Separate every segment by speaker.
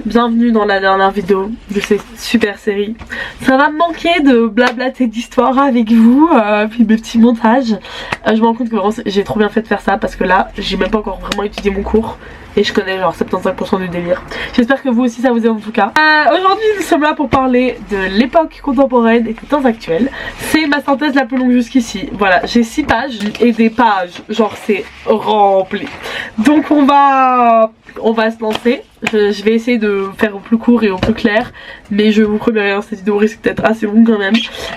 Speaker 1: bienvenue dans la dernière vidéo de cette super série. Ça va me manquer de blablater d'histoire avec vous, puis mes petits montages. Je me rends compte que vraiment j'ai trop bien fait de faire ça parce que là j'ai même pas encore vraiment étudié mon cours et je connais genre 75% du délire. J'espère que vous aussi ça vous aide en tout cas. Aujourd'hui nous sommes là pour parler de l'époque contemporaine et des temps actuels. C'est ma synthèse la plus longue jusqu'ici. Voilà, j'ai 6 pages et des pages, genre c'est rempli. Donc on va se lancer. Je vais essayer de faire au plus court et au plus clair, mais je vous promets rien, cette vidéo risque d'être assez longue quand même.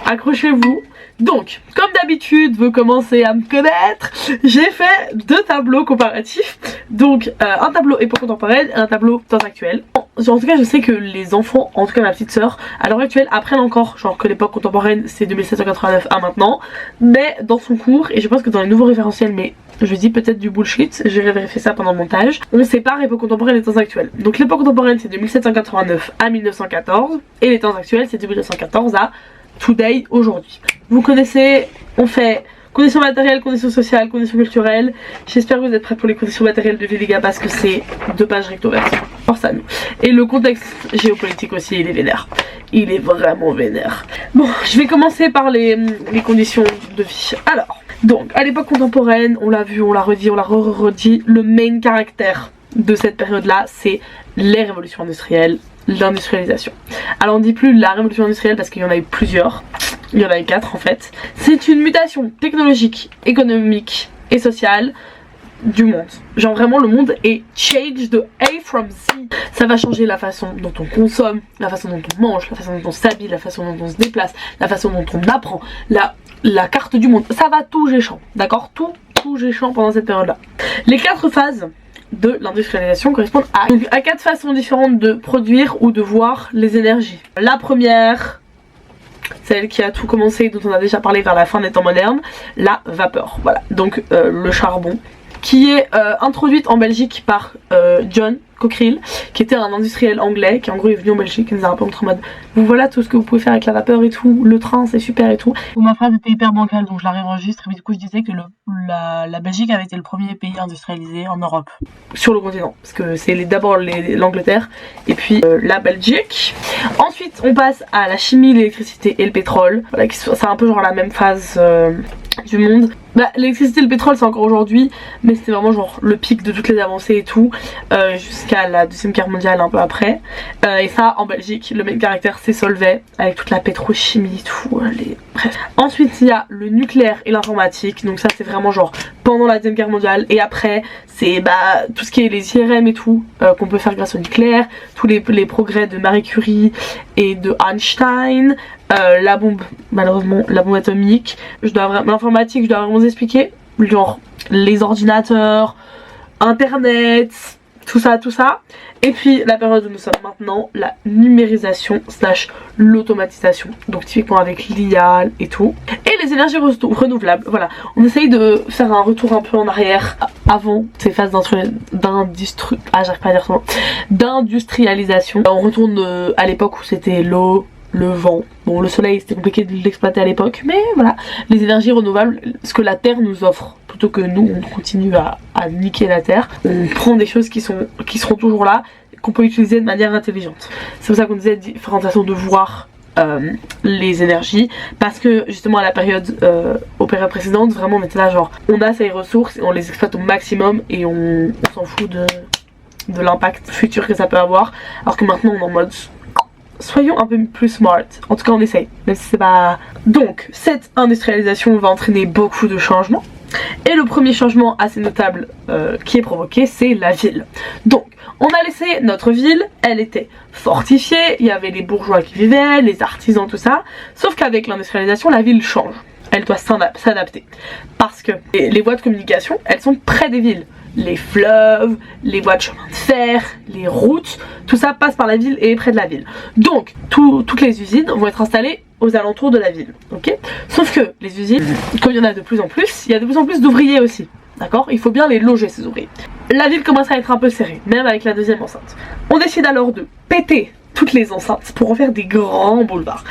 Speaker 1: Accrochez-vous. Donc, comme d'habitude, vous commencez à me connaître, j'ai fait 2 tableaux comparatifs. Donc, un tableau époque contemporaine et un tableau temps actuel. En tout cas, je sais que les enfants, en tout cas ma petite soeur, à l'heure actuelle apprennent encore, genre que l'époque contemporaine c'est de 1789 à maintenant, mais dans son cours, et je pense que dans les nouveaux référentiels, mais je dis peut-être du bullshit, j'ai vérifié ça pendant le montage, on sépare époque contemporaine et temps actuel. Donc l'époque contemporaine c'est de 1789 à 1914, et les temps actuels c'est de 1914 à today, aujourd'hui. Vous connaissez, on fait conditions matérielles, conditions sociales, conditions culturelles. J'espère que vous êtes prêts pour les conditions matérielles de vie les gars, parce que c'est 2 pages recto verso. Force à nous. Et le contexte géopolitique aussi, il est vénère. Il est vraiment vénère. Bon, je vais commencer par les conditions de vie. Alors, donc à l'époque contemporaine, on l'a vu, on l'a redit, on l'a redit, le main caractère de cette période là c'est les révolutions industrielles, l'industrialisation. Alors on dit plus la révolution industrielle parce qu'il y en a eu plusieurs, il y en a eu 4 en fait. C'est une mutation technologique, économique et sociale du monde. Genre vraiment le monde est changed de A from Z. Ça va changer la façon dont on consomme, la façon dont on mange, la façon dont on s'habille, la façon dont on se déplace, la façon dont on apprend, la carte du monde. Ça va tout géchant, d'accord, tout géchant pendant cette période là. Les 4 phases de l'industrialisation correspondent à 4 façons différentes de produire ou de voir les énergies. La première, celle qui a tout commencé, dont on a déjà parlé vers la fin des temps modernes, la vapeur. Voilà, donc le charbon, qui est introduite en Belgique par John Cockerill, qui était un industriel anglais, qui en gros est venu en Belgique et nous a un peu montré en mode vous voilà tout ce que vous pouvez faire avec la vapeur et tout, le train c'est super et tout. Ma phrase était hyper bancale donc je la réenregistre, mais du coup je disais que la Belgique avait été le premier pays industrialisé en Europe, sur le continent, parce que c'est d'abord l'Angleterre et puis la Belgique. Ensuite on passe à la chimie, l'électricité et le pétrole, voilà, c'est un peu genre la même phase du monde. Bah, l'électricité et le pétrole c'est encore aujourd'hui, mais c'était vraiment genre le pic de toutes les avancées et tout, jusqu'à la deuxième guerre mondiale un peu après. Et ça en Belgique, le même caractère c'est Solvay, avec toute la pétrochimie et tout, bref. Ensuite il y a le nucléaire et l'informatique, donc ça c'est vraiment genre pendant la deuxième guerre mondiale, et après c'est tout ce qui est les IRM et tout, qu'on peut faire grâce au nucléaire, tous les progrès de Marie Curie et de Einstein. La bombe, malheureusement, la bombe atomique. L'informatique, je dois vraiment vous expliquer. Genre, les ordinateurs, internet, tout ça. Et puis, la période où nous sommes maintenant, la numérisation / l'automatisation. Donc, typiquement avec l'IA et tout. Et les énergies renouvelables. Voilà, on essaye de faire un retour un peu en arrière avant ces phases d'industrialisation. On retourne à l'époque où c'était l'eau, le vent. Bon, le soleil c'était compliqué de l'exploiter à l'époque, mais voilà, les énergies renouvelables, ce que la terre nous offre, plutôt que nous on continue à niquer la terre, on prend des choses qui seront toujours là, qu'on peut utiliser de manière intelligente. C'est pour ça qu'on disait différentes façons de voir les énergies, parce que justement à la période aux périodes précédentes, vraiment on était là genre on a ces ressources et on les exploite au maximum et on s'en fout de l'impact futur que ça peut avoir, alors que maintenant on est en mode soyons un peu plus smart, en tout cas on essaye, même si c'est pas... Donc, cette industrialisation va entraîner beaucoup de changements, et le premier changement assez notable qui est provoqué, c'est la ville. Donc, on a laissé notre ville, elle était fortifiée, il y avait les bourgeois qui vivaient, les artisans, tout ça, sauf qu'avec l'industrialisation, la ville change, elle doit s'adapter, parce que les voies de communication, elles sont près des villes. Les fleuves, les voies de chemin de fer, les routes, tout ça passe par la ville et est près de la ville. Donc toutes les usines vont être installées aux alentours de la ville, ok? Sauf que les usines, comme il y en a de plus en plus, il y a de plus en plus d'ouvriers aussi, d'accord? Il faut bien les loger ces ouvriers. La ville commence à être un peu serrée, même avec la deuxième enceinte. On décide alors de péter toutes les enceintes pour en faire des grands boulevards.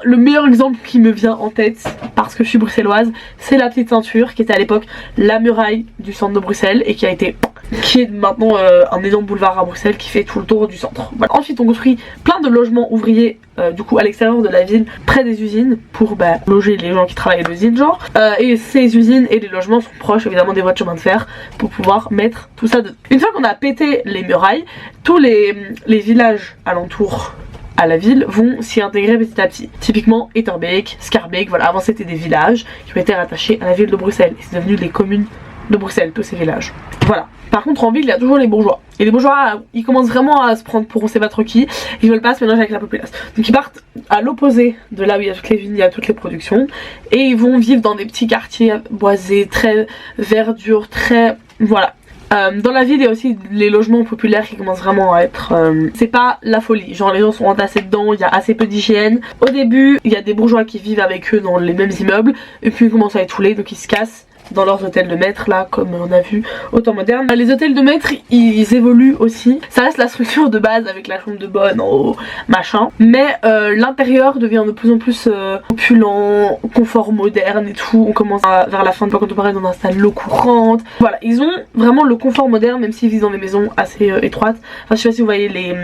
Speaker 1: Le meilleur exemple qui me vient en tête, parce que je suis bruxelloise, c'est la petite ceinture qui était à l'époque la muraille du centre de Bruxelles et qui a été qui est maintenant un énorme boulevard à Bruxelles qui fait tout le tour du centre. Voilà. Ensuite on construit plein de logements ouvriers du coup à l'extérieur de la ville, près des usines, pour loger les gens qui travaillent à l'usine genre. Et ces usines et les logements sont proches évidemment des voies de chemin de fer pour pouvoir mettre tout ça dedans. Une fois qu'on a pété les murailles, tous les villages alentours à la ville vont s'y intégrer petit à petit. Typiquement Etterbeek, Schaerbeek, voilà, avant c'était des villages qui ont été rattachés à la ville de Bruxelles et c'est devenu les communes de Bruxelles, tous ces villages. Voilà. Par contre en ville il y a toujours les bourgeois. Et les bourgeois ils commencent vraiment à se prendre pour on sait pas trop qui. Ils veulent pas se mélanger avec la populace. Donc ils partent à l'opposé de là où il y a toutes les vignes, il y a toutes les productions. Et ils vont vivre dans des petits quartiers boisés, très verdure, très... Voilà. Dans la ville il y a aussi les logements populaires qui commencent vraiment à être c'est pas la folie, genre les gens sont entassés dedans, il y a assez peu d'hygiène. Au début il y a des bourgeois qui vivent avec eux dans les mêmes immeubles et puis ils commencent à être saoulés donc ils se cassent dans leurs hôtels de maître là comme on a vu au temps moderne. Les hôtels de maître ils évoluent aussi, ça reste la structure de base avec la chambre de bonne en haut machin, mais l'intérieur devient de plus en plus opulent, confort moderne et tout. On commence vers la fin de la contemporaine on installe l'eau courante, voilà ils ont vraiment le confort moderne même s'ils vivent dans des maisons assez étroites. Enfin je sais pas si vous voyez les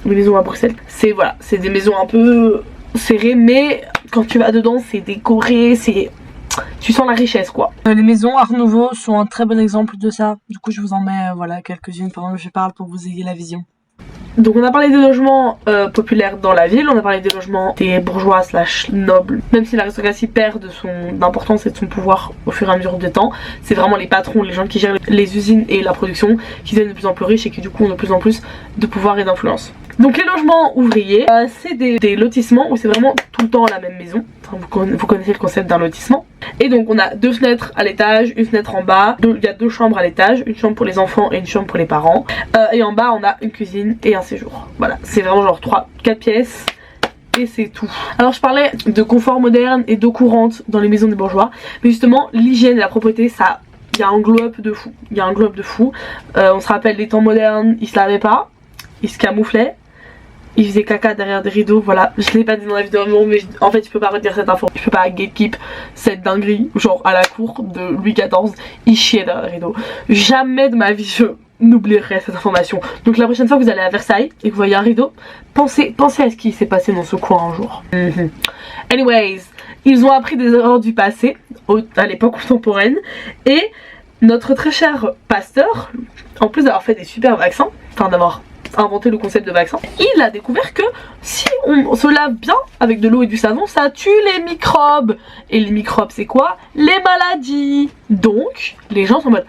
Speaker 1: maisons à Bruxelles, c'est voilà, c'est des maisons un peu serrées mais quand tu vas dedans c'est décoré, c'est... Tu sens la richesse quoi. Les maisons Art Nouveau sont un très bon exemple de ça. Du coup je vous en mets voilà quelques-unes pendant que je parle pour que vous ayez la vision. Donc on a parlé des logements populaires dans la ville, on a parlé des logements des bourgeois slash nobles. Même si l'aristocratie perd de son importance et de son pouvoir au fur et à mesure du temps, c'est vraiment les patrons, les gens qui gèrent les usines et la production qui deviennent de plus en plus riches et qui du coup ont de plus en plus de pouvoir et d'influence. Donc les logements ouvriers, c'est des lotissements où c'est vraiment tout le temps la même maison. Enfin, vous connaissez le concept d'un lotissement. Et donc on a deux fenêtres à l'étage, une fenêtre en bas, il y a deux chambres à l'étage, une chambre pour les enfants et une chambre pour les parents. Et en bas on a une cuisine et un séjour. Voilà, c'est vraiment genre 4 pièces. Et c'est tout. Alors je parlais de confort moderne et d'eau courante dans les maisons des bourgeois. Mais justement l'hygiène et la propreté ça, il y a un glow-up de fou. Il y a un glow-up de fou. On se rappelle des temps modernes, ils se lavaient pas, ils se camouflaient. Il faisait caca derrière des rideaux, voilà, je l'ai pas dit dans la vidéo mais en fait je peux pas redire cette info, je peux pas gatekeep cette dinguerie, genre à la cour de Louis XIV, il chiait derrière les rideaux. Jamais de ma vie je n'oublierai cette information. Donc la prochaine fois que vous allez à Versailles et que vous voyez un rideau, pensez à ce qui s'est passé dans ce coin un jour. Anyways, ils ont appris des erreurs du passé, à l'époque contemporaine, et notre très cher pasteur, en plus d'avoir fait des super vaccins, enfin d'avoir inventé le concept de vaccin, il a découvert que si on se lave bien avec de l'eau et du savon, ça tue les microbes. Et les microbes c'est quoi? Les maladies. Donc les gens sont en mode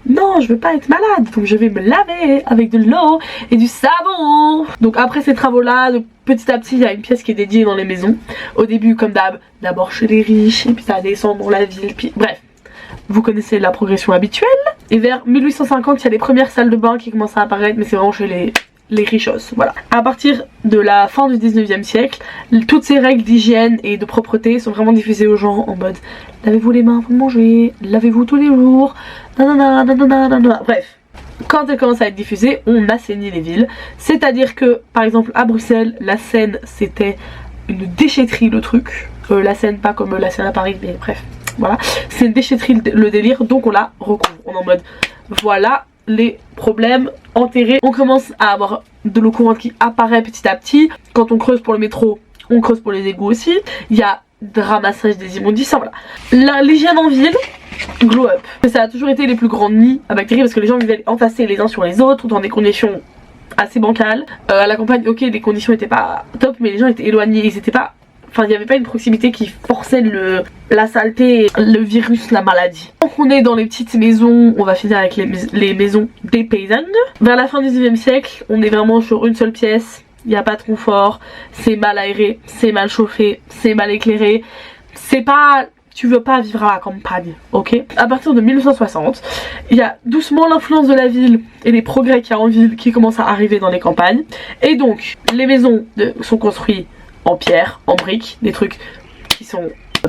Speaker 1: non je veux pas être malade, donc je vais me laver avec de l'eau et du savon. Donc après ces travaux là, petit à petit il y a une pièce qui est dédiée dans les maisons. Au début comme d'abord chez les riches et puis ça descend dans la ville, puis bref. Vous connaissez la progression habituelle. Et vers 1850 il y a les premières salles de bain qui commencent à apparaître, mais c'est vraiment chez les richos, voilà. À partir de la fin du 19e siècle, toutes ces règles d'hygiène et de propreté sont vraiment diffusées aux gens en mode lavez-vous les mains avant de manger, lavez-vous tous les jours, nanana, nanana, nanana. Bref, quand elles commencent à être diffusées, on assainit les villes. C'est-à-dire que, par exemple, à Bruxelles, la Seine c'était une déchetterie le truc. La Seine, pas comme la Seine à Paris, mais bref, voilà. C'est une déchetterie le délire, donc on la recouvre. On est en mode voilà les problèmes enterrés. On commence à avoir de l'eau courante qui apparaît petit à petit. Quand on creuse pour le métro, on creuse pour les égouts aussi. Il y a de ramassage des immondices, voilà. L'hygiène en ville, glow up. Ça a toujours été les plus grands nids à bactéries parce que les gens vivaient entassés les uns sur les autres dans des conditions assez bancales. À la campagne, ok, les conditions étaient pas top, mais les gens étaient éloignés, ils étaient pas... Enfin, il n'y avait pas une proximité qui forçait la saleté, le virus, la maladie. Donc on est dans les petites maisons, on va finir avec les maisons des paysannes. Vers la fin du 19e siècle, on est vraiment sur une seule pièce, il n'y a pas de confort, c'est mal aéré, c'est mal chauffé, c'est mal éclairé. C'est pas... Tu veux pas vivre à la campagne, ok? À partir de 1960, il y a doucement l'influence de la ville et les progrès qu'il y a en ville qui commencent à arriver dans les campagnes. Et donc, les maisons sont construites en pierre, en briques, des trucs qui sont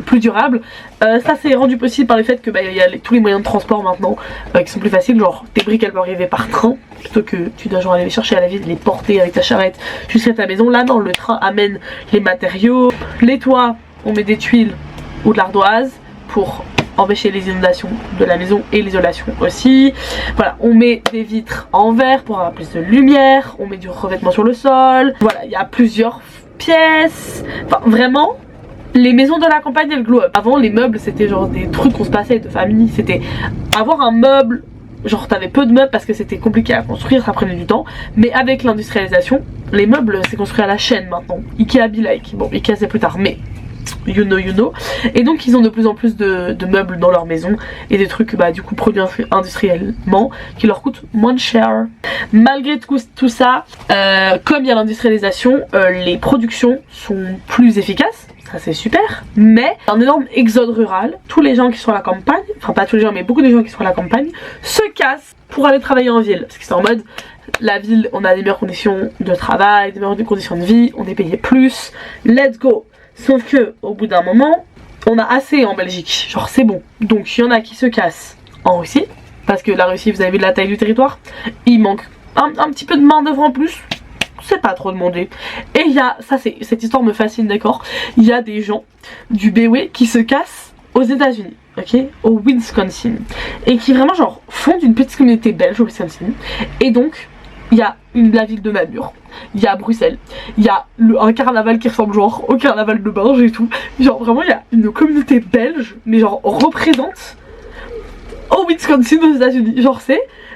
Speaker 1: plus durables. Ça c'est rendu possible par le fait que y a tous les moyens de transport maintenant qui sont plus faciles, genre tes briques elles peuvent arriver par train plutôt que tu dois genre aller les chercher à la ville, les porter avec ta charrette jusqu'à ta maison. Là non, le train amène les matériaux, les toits on met des tuiles ou de l'ardoise pour empêcher les inondations de la maison et l'isolation aussi. Voilà, on met des vitres en verre pour avoir plus de lumière, on met du revêtement sur le sol. Voilà, il y a plusieurs pièces. Enfin, vraiment, les maisons de la campagne elles glow up. Avant, les meubles c'était genre des trucs qu'on se passait de famille. C'était avoir un meuble, genre t'avais peu de meubles parce que c'était compliqué à construire, ça prenait du temps. Mais avec l'industrialisation, les meubles c'est construit à la chaîne maintenant. Ikea be like. Bon, Ikea c'est plus tard, mais you know. Et donc ils ont de plus en plus de meubles dans leur maison et des trucs bah du coup produits industriellement qui leur coûtent moins de cher. Malgré tout ça, comme il y a l'industrialisation, les productions sont plus efficaces. Ça c'est super, mais un énorme exode rural. Tous les gens qui sont à la campagne, enfin pas tous les gens mais beaucoup de gens qui sont à la campagne se cassent pour aller travailler en ville. Parce que c'est en mode, la ville on a des meilleures conditions de travail, des meilleures conditions de vie, on est payé plus, let's go. Sauf que au bout d'un moment, on a assez en Belgique, genre c'est bon. Donc il y en a qui se cassent en Russie, parce que la Russie, vous avez vu la taille du territoire, il manque un petit peu de main d'œuvre en plus. C'est pas trop demandé. Et il y a, ça c'est, cette histoire me fascine, d'accord. Il y a des gens du BW qui se cassent aux États-Unis, ok, au Wisconsin, et qui vraiment genre fondent une petite communauté belge au Wisconsin. Et donc il y a la ville de Namur, il y a Bruxelles, il y a un carnaval qui ressemble genre au carnaval de Binge et tout. Genre vraiment il y a une communauté belge, mais genre représente au Wisconsin aux États-Unis. Genre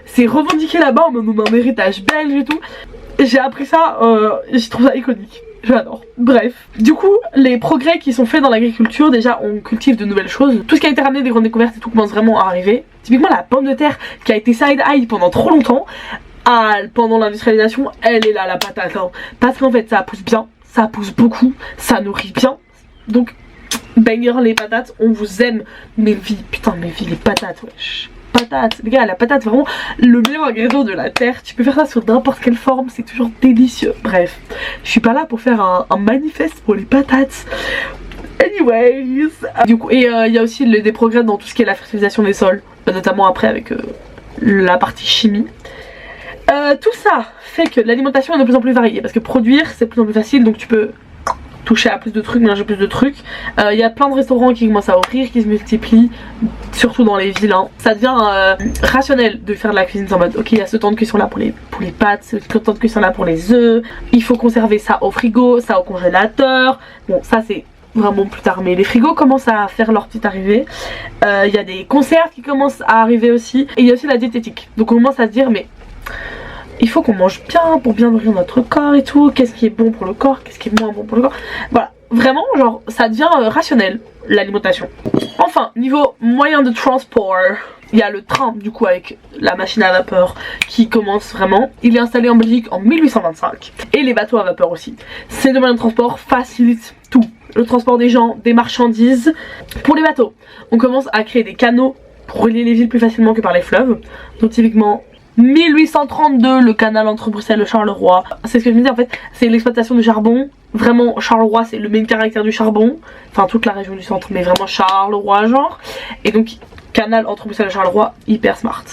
Speaker 1: c'est revendiqué là-bas, on a un héritage belge et tout. J'ai appris ça, je trouve ça iconique, j'adore. Bref, du coup les progrès qui sont faits dans l'agriculture, déjà on cultive de nouvelles choses. Tout ce qui a été ramené, des grandes découvertes et tout commence vraiment à arriver. Typiquement la pomme de terre qui a été side-eye pendant trop longtemps, pendant l'industrialisation, elle est là la patate hein. Parce qu'en fait ça pousse bien, ça pousse beaucoup, ça nourrit bien. Donc banger les patates, on vous aime. Mes vies, putain mes vies, les patates wesh. Patate, les gars, la patate vraiment le meilleur ingrédient de la terre. Tu peux faire ça sur n'importe quelle forme, c'est toujours délicieux. Bref, je suis pas là pour faire un manifeste pour les patates. Anyways, du coup, et il y a aussi des progrès dans tout ce qui est la fertilisation des sols, notamment après avec la partie chimie. Tout ça fait que l'alimentation est de plus en plus variée parce que produire c'est de plus en plus facile, donc tu peux toucher à plus de trucs, mélanger plus de trucs. Il y a plein de restaurants qui commencent à ouvrir, qui se multiplient, surtout dans les villes hein. Ça devient rationnel de faire de la cuisine en mode ok, il y a ce temps de cuisson là pour les pâtes, ce temps de cuisson là pour les œufs, il faut conserver ça au frigo, ça au congélateur. Bon ça c'est vraiment plus tard, mais les frigos commencent à faire leur petite arrivée. Il y a des conserves qui commencent à arriver aussi, et il y a aussi la diététique. Donc on commence à se dire mais il faut qu'on mange bien pour bien nourrir notre corps et tout. Qu'est-ce qui est bon pour le corps, qu'est-ce qui est moins bon pour le corps. Voilà, vraiment genre ça devient rationnel l'alimentation. Enfin, niveau moyen de transport, il y a le train du coup avec la machine à vapeur qui commence vraiment. Il est installé en Belgique en 1825. Et les bateaux à vapeur aussi. Ces deux moyens de transport facilitent tout. Le transport des gens, des marchandises. Pour les bateaux, on commence à créer des canaux pour relier les villes plus facilement que par les fleuves. Donc typiquement 1832, le canal entre Bruxelles et Charleroi. C'est ce que je me dis en fait, c'est l'exploitation du charbon. Vraiment, Charleroi c'est le main caractère du charbon. Enfin toute la région du centre, mais vraiment Charleroi genre. Et donc canal entre Bruxelles et Charleroi, hyper smart.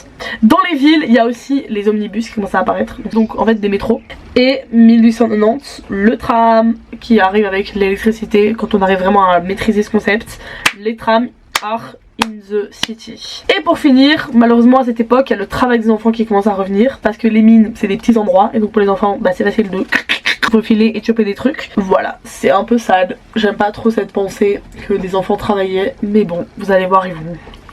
Speaker 1: Dans les villes, il y a aussi les omnibus qui commencent à apparaître. Donc en fait des métros. Et 1890, le tram qui arrive avec l'électricité. Quand on arrive vraiment à maîtriser ce concept, les trams are in the city. Et pour finir, malheureusement à cette époque, il y a le travail des enfants qui commence à revenir. Parce que les mines, c'est des petits endroits. Et donc pour les enfants, bah, c'est facile de refiler et choper des trucs. Voilà, c'est un peu sad. J'aime pas trop cette pensée que des enfants travaillaient. Mais bon, vous allez voir, ils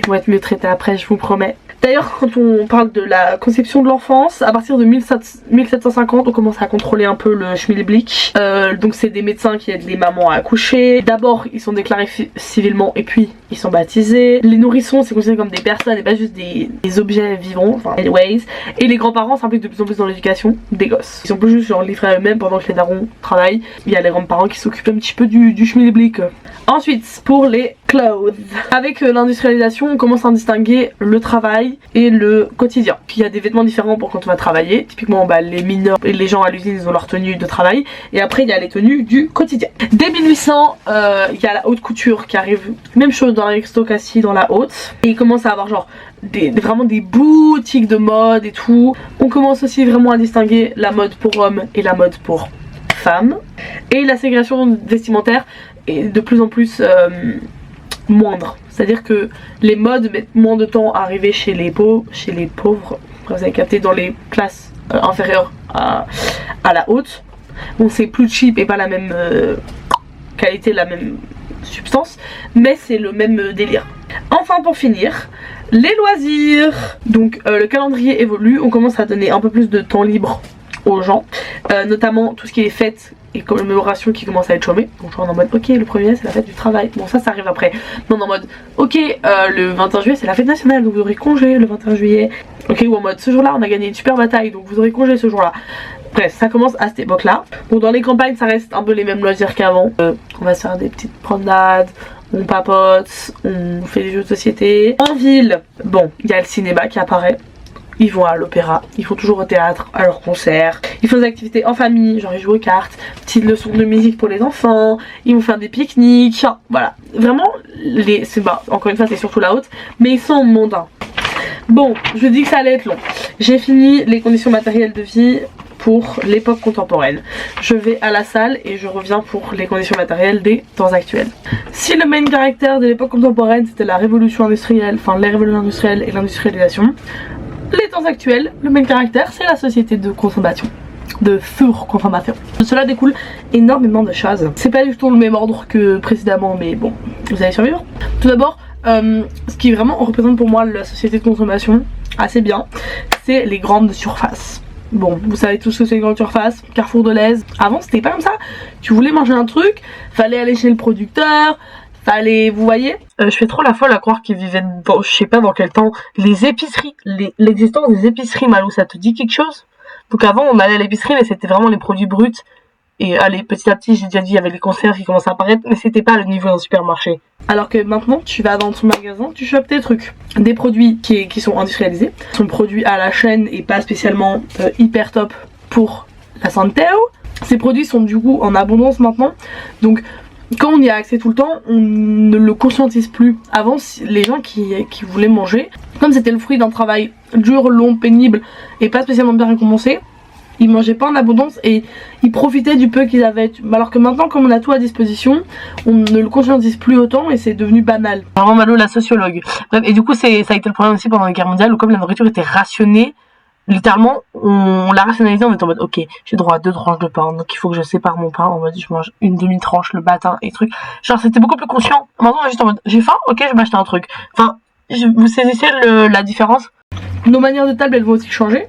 Speaker 1: vont être mieux traités après, je vous promets. D'ailleurs, quand on parle de la conception de l'enfance, à partir de 1750, on commence à contrôler un peu le schmilblick. Donc c'est des médecins qui aident les mamans à accoucher. D'abord, ils sont déclarés civilement et puis ils sont baptisés. Les nourrissons, c'est considéré comme des personnes et pas juste des objets vivants, enfin anyways. Et les grands-parents s'impliquent de plus en plus dans l'éducation des gosses. Ils sont plus juste genre livrés à eux-mêmes pendant que les darons travaillent. Il y a les grands-parents qui s'occupent un petit peu du schmilblick. Ensuite, pour les clothes. Avec l'industrialisation, on commence à distinguer le travail et le quotidien. Il y a des vêtements différents pour quand on va travailler. Typiquement, bah, les mineurs et les gens à l'usine, ils ont leur tenue de travail. Et après, il y a les tenues du quotidien. Dès 1800, il y a la haute couture qui arrive. Même chose dans l'aristocratie, dans la haute. Et il commence à avoir genre vraiment des boutiques de mode et tout. On commence aussi vraiment à distinguer la mode pour hommes et la mode pour femmes. Et la ségrégation vestimentaire est de plus en plus moindre. C'est-à-dire que les modes mettent moins de temps à arriver chez les pauvres, vous avez capté, dans les classes inférieures à la haute. Bon, c'est plus cheap et pas la même qualité, la même substance, mais c'est le même délire. Enfin, pour finir, les loisirs. Donc le calendrier évolue, on commence à donner un peu plus de temps libre aux gens, notamment tout ce qui est fêtes et commémorations qui commencent à être chômées. Donc je suis en mode ok, le 1er c'est la fête du travail, bon ça arrive après. Non, en mode ok, le 21 juillet c'est la fête nationale, donc vous aurez congé le 21 juillet. Ok, ou en mode ce jour là on a gagné une super bataille, donc vous aurez congé ce jour là. Bref, ça commence à cette époque là. Bon, dans les campagnes ça reste un peu les mêmes loisirs qu'avant. On va se faire des petites promenades, on papote, on fait des jeux de société. En ville, bon, il y a le cinéma qui apparaît. Ils vont à l'opéra, ils vont toujours au théâtre, à leur concert. Ils font des activités en famille, genre ils jouent aux cartes, petites leçons de musique pour les enfants. Ils vont faire des pique-niques, voilà. Vraiment, encore une fois c'est surtout la haute, mais ils sont mondains. Bon, je dis que ça allait être long. J'ai fini les conditions matérielles de vie pour l'époque contemporaine. Je vais à la salle et je reviens pour les conditions matérielles des temps actuels. Si le main caractère de l'époque contemporaine c'était la révolution industrielle, enfin les révolutions industrielles et l'industrialisation, les temps actuels, le main caractère c'est la société de consommation, de surconsommation. De cela découle énormément de choses. C'est pas du tout le même ordre que précédemment, mais bon, vous allez survivre. Tout d'abord, ce qui vraiment représente pour moi la société de consommation assez bien, c'est les grandes surfaces. Bon, vous savez tous ce que c'est les grandes surfaces, Carrefour de l'Aise. Avant c'était pas comme ça, tu voulais manger un truc, fallait aller chez le producteur, fallait, vous voyez. Je fais trop la folle à croire qu'ils vivaient dans, je sais pas dans quel temps, les épiceries, l'existence des épiceries, Malou, ça te dit quelque chose? Donc avant on allait à l'épicerie mais c'était vraiment les produits bruts. Et allez, petit à petit, j'ai déjà dit, il y avait les conserves qui commençaient à apparaître, mais c'était pas le niveau d'un supermarché. Alors que maintenant, tu vas dans ton magasin, tu chopes tes trucs. Des produits qui sont industrialisés, sont produits à la chaîne et pas spécialement hyper top pour la santé. Ces produits sont du coup en abondance maintenant. Donc, quand on y a accès tout le temps, on ne le conscientise plus. Avant, les gens qui voulaient manger, comme c'était le fruit d'un travail dur, long, pénible et pas spécialement bien récompensé, ils mangeaient pas en abondance et ils profitaient du peu qu'ils avaient. Alors que maintenant, comme on a tout à disposition, on ne le conscientise plus autant et c'est devenu banal. Vraiment Malo, la sociologue. Bref, et du coup ça a été le problème aussi pendant la guerre mondiale où comme la nourriture était rationnée, littéralement on l'a rationalisé en étant en mode ok, j'ai droit à 2 tranches de pain, donc il faut que je sépare mon pain, en mode je mange une demi-tranche le matin et trucs. Genre c'était beaucoup plus conscient. Maintenant on est juste en mode j'ai faim, ok je vais m'acheter un truc. Enfin, vous saisissez la différence. Nos manières de table elles vont aussi changer.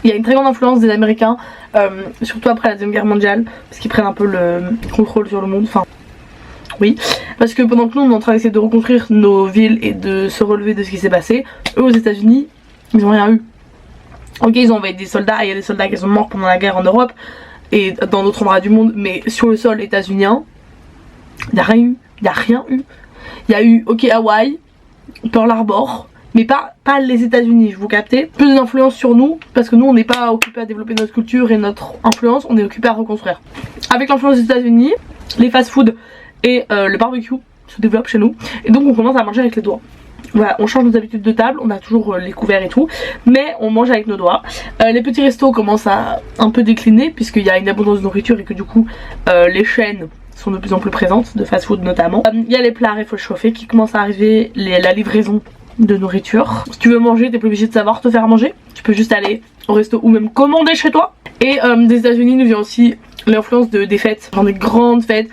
Speaker 1: Il y a une très grande influence des Américains, surtout après la Deuxième Guerre mondiale, parce qu'ils prennent un peu le contrôle sur le monde, enfin oui, parce que pendant que nous on est en train d'essayer de reconstruire nos villes et de se relever de ce qui s'est passé, eux aux États-Unis ils ont rien eu. Ok, ils ont envoyé des soldats, il y a des soldats qui sont morts pendant la guerre en Europe et dans d'autres endroits du monde, mais sur le sol états-unien, il n'y a rien eu, il y a eu, ok, Hawaï, Pearl Harbor, mais pas les États-Unis, vous captez. Plus d'influence sur nous, parce que nous on n'est pas occupé à développer notre culture et notre influence, on est occupé à reconstruire. Avec l'influence des États-Unis, les fast-food et le barbecue se développent chez nous, et donc on commence à manger avec les doigts. Voilà, on change nos habitudes de table, on a toujours les couverts et tout, mais on mange avec nos doigts. Les petits restos commencent à un peu décliner, puisqu'il y a une abondance de nourriture et que du coup les chaînes sont de plus en plus présentes, de fast-food notamment. Il y a les plats réchauffés qui commencent à arriver, la livraison de nourriture. Si tu veux manger, t'es plus obligé de savoir te faire manger. Tu peux juste aller au resto ou même commander chez toi. Et des États-Unis nous vient aussi l'influence des fêtes, genre des grandes fêtes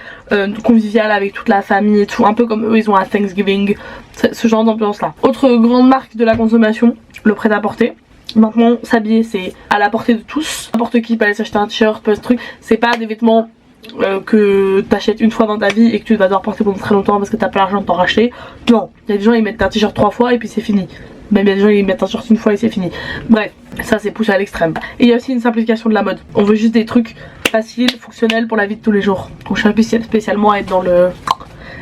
Speaker 1: conviviales avec toute la famille et tout, un peu comme eux ils ont à Thanksgiving, ce genre d'ambiance là. Autre grande marque de la consommation, le prêt-à-porter. Maintenant s'habiller c'est à la portée de tous, n'importe qui peut aller s'acheter un t-shirt, peut ce truc, c'est pas des vêtements que t'achètes une fois dans ta vie et que tu vas devoir porter pendant très longtemps parce que t'as pas l'argent de t'en racheter. Non, il y a des gens ils mettent un t-shirt 3 fois et puis c'est fini. Même il y a des gens ils mettent un t-shirt une fois et c'est fini. Bref, ça c'est poussé à l'extrême. Et il y a aussi une simplification de la mode. On veut juste des trucs faciles, fonctionnels pour la vie de tous les jours. On cherche spécialement à être dans le...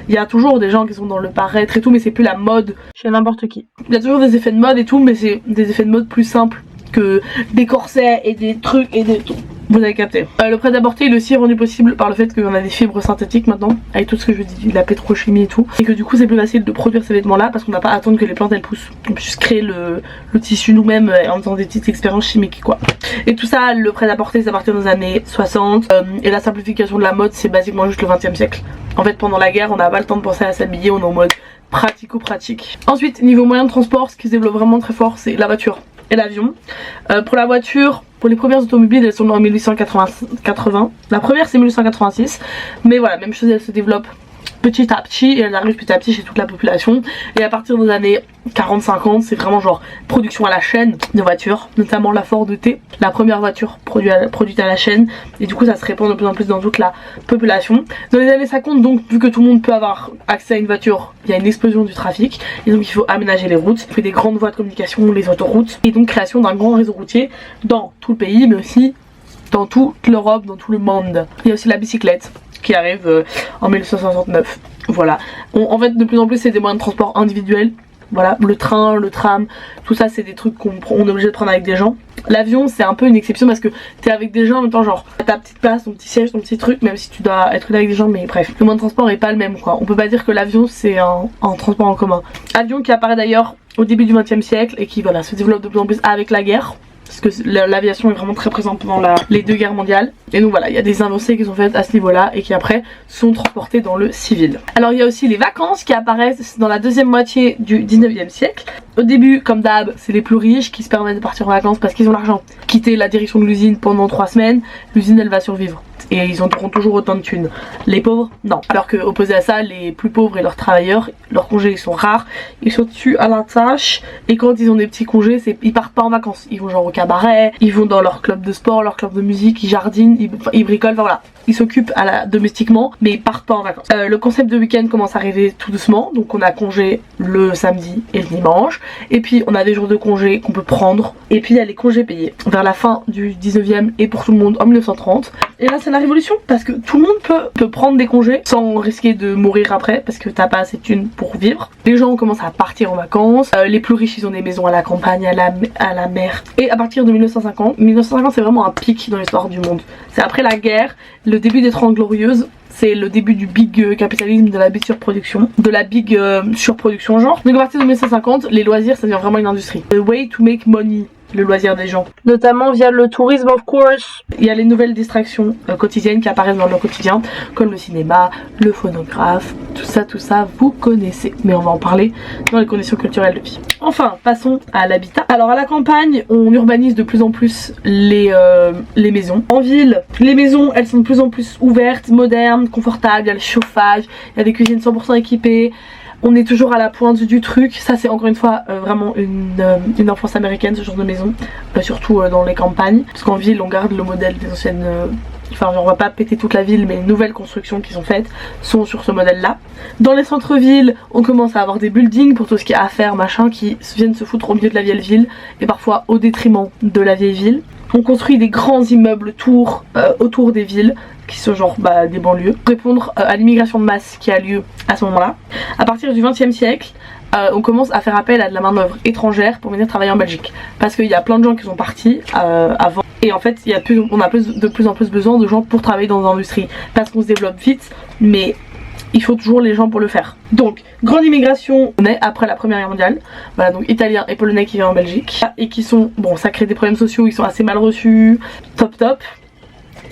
Speaker 1: Il y a toujours des gens qui sont dans le paraître et tout, mais c'est plus la mode chez n'importe qui. Il y a toujours des effets de mode et tout, mais c'est des effets de mode plus simples que des corsets et des trucs et des tout. Vous avez capté. Le prêt-à-porter il est aussi rendu possible par le fait qu'on a des fibres synthétiques maintenant, avec tout ce que je dis, la pétrochimie et tout, et que du coup c'est plus facile de produire ces vêtements là parce qu'on n'a pas à attendre que les plantes elles poussent. On peut juste créer le tissu nous-mêmes en faisant des petites expériences chimiques quoi. Et tout ça, le prêt-à-porter ça partir des années 60 et la simplification de la mode c'est basiquement juste le 20e siècle. En fait pendant la guerre on n'a pas le temps de penser à s'habiller, on est en mode pratico-pratique. Ensuite, niveau moyen de transport, ce qui se développe vraiment très fort, c'est la voiture et l'avion. Pour la voiture, pour les premières automobiles, elles sont en 1880. La première c'est 1886, mais voilà, même chose, elle se développe petit à petit et elle arrive petit à petit chez toute la population. Et à partir des années 40-50, c'est vraiment genre production à la chaîne de voitures, notamment la Ford T, la première voiture produite à la chaîne, et du coup ça se répand de plus en plus dans toute la population. Dans les années 50, donc vu que tout le monde peut avoir accès à une voiture, il y a une explosion du trafic et donc il faut aménager les routes, il fait des grandes voies de communication, les autoroutes, et donc création d'un grand réseau routier dans tout le pays mais aussi dans toute l'Europe, dans tout le monde. Il y a aussi la bicyclette qui arrive en 1969. Voilà. En fait, de plus en plus, c'est des moyens de transport individuels. Voilà, le train, le tram, tout ça, c'est des trucs qu'on est obligé de prendre avec des gens. L'avion, c'est un peu une exception parce que t'es avec des gens en même temps, genre ta petite place, ton petit siège, ton petit truc, même si tu dois être là avec des gens, mais bref, le moyen de transport est pas le même quoi. On peut pas dire que l'avion c'est un transport en commun. Avion qui apparaît d'ailleurs au début du XXe siècle et qui voilà se développe de plus en plus avec la guerre. Parce que l'aviation est vraiment très présente pendant les deux guerres mondiales. Et donc voilà, il y a des avancées qui sont faites à ce niveau-là et qui après sont transportées dans le civil. Alors il y a aussi les vacances qui apparaissent dans la deuxième moitié du 19e siècle. Au début, comme d'hab, c'est les plus riches qui se permettent de partir en vacances parce qu'ils ont l'argent. Quitter la direction de l'usine pendant 3 semaines, l'usine elle va survivre. Et ils auront toujours autant de thunes. Les pauvres, non. Alors que opposé à ça, les plus pauvres et leurs travailleurs, leurs congés ils sont rares, ils sont tués à la tâche. Et quand ils ont des petits congés, ils partent pas en vacances. Ils vont genre au cabaret, ils vont dans leur club de sport, leur club de musique, ils jardinent, ils bricolent, enfin voilà. Ils s'occupent domestiquement, mais ils partent pas en vacances. Le concept de week-end commence à arriver tout doucement. Donc on a congé le samedi et le dimanche. Et puis on a des jours de congé qu'on peut prendre. Et puis il y a les congés payés vers la fin du 19e et pour tout le monde en 1930. Et là c'est la révolution parce que tout le monde peut prendre des congés sans risquer de mourir après parce que t'as pas assez de thunes pour vivre. Les gens commencent à partir en vacances. Les plus riches ils ont des maisons à la campagne, à la mer. Et à partir de 1950 c'est vraiment un pic dans l'histoire du monde. C'est après la guerre, le début des 30 glorieuses. C'est le début du big capitalisme, de la big surproduction, genre. Donc à partir de 1950, les loisirs ça devient vraiment une industrie. The way to make money, le loisir des gens. Notamment via le tourisme of course. Il y a les nouvelles distractions quotidiennes qui apparaissent dans leur quotidien, comme le cinéma, le phonographe, tout ça vous connaissez. Mais on va en parler dans les conditions culturelles de vie. Enfin, passons à l'habitat. Alors à la campagne, on urbanise de plus en plus les maisons. En ville, les maisons, elles sont de plus en plus ouvertes, modernes, confortables, il y a le chauffage, il y a des cuisines 100% équipées. On est toujours à la pointe du truc. Ça c'est encore une fois vraiment une influence américaine, ce genre de maison, surtout dans les campagnes, parce qu'en ville on garde le modèle des anciennes enfin on va pas péter toute la ville, mais les nouvelles constructions qui sont faites sont sur ce modèle là. Dans les centres-villes on commence à avoir des buildings pour tout ce qui est affaires machin qui viennent se foutre au milieu de la vieille ville et parfois au détriment de la vieille ville. On construit des grands immeubles autour des villes qui sont genre des banlieues, pour répondre à l'immigration de masse qui a lieu à ce moment là. À partir du 20e siècle on commence à faire appel à de la main d'œuvre étrangère pour venir travailler en Belgique parce qu'il y a plein de gens qui sont partis avant et en fait on a de plus en plus besoin de gens pour travailler dans l'industrie parce qu'on se développe vite mais il faut toujours les gens pour le faire. Donc grande immigration après la première guerre mondiale, voilà, donc italiens et polonais qui viennent en Belgique et qui sont, bon ça crée des problèmes sociaux, ils sont assez mal reçus, top.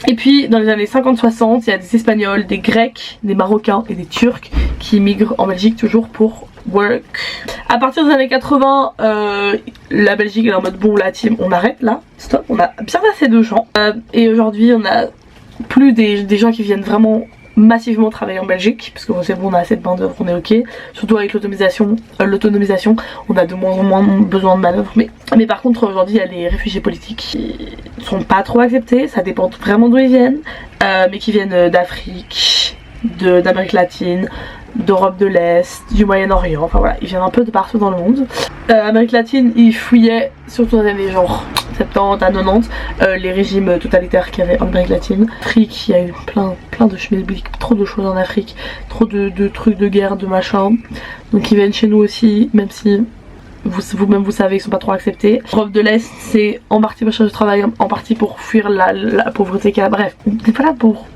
Speaker 1: Et puis dans les années 50-60 il y a des Espagnols, des Grecs, des Marocains et des Turcs qui migrent en Belgique toujours pour work. À partir des années 80 la Belgique elle est en mode bon la team on arrête là, stop, on a bien assez de gens et aujourd'hui on a plus des gens qui viennent vraiment massivement travailler en Belgique parce que c'est bon on a assez de main d'œuvre, on est ok, surtout avec l'autonomisation on a de moins en moins besoin de manœuvre mais par contre aujourd'hui il y a les réfugiés politiques qui sont pas trop acceptés, ça dépend vraiment d'où ils viennent mais qui viennent d'Afrique, d'Amérique latine, d'Europe de l'Est, du Moyen-Orient, enfin voilà, ils viennent un peu de partout dans le monde. Amérique latine, ils fouillaient surtout dans les années genre 70 à 90 les régimes totalitaires qu'il y avait en Amérique latine. Afrique, il y a eu plein de schmilblick, trop de choses en Afrique, trop de trucs de guerre, de machin. Donc ils viennent chez nous aussi, même si vous-même vous savez qu'ils sont pas trop acceptés. Europe de l'Est, c'est en partie pour chercher du travail, en partie pour fuir la pauvreté qu'il y a. Bref, on n'est pas là pour.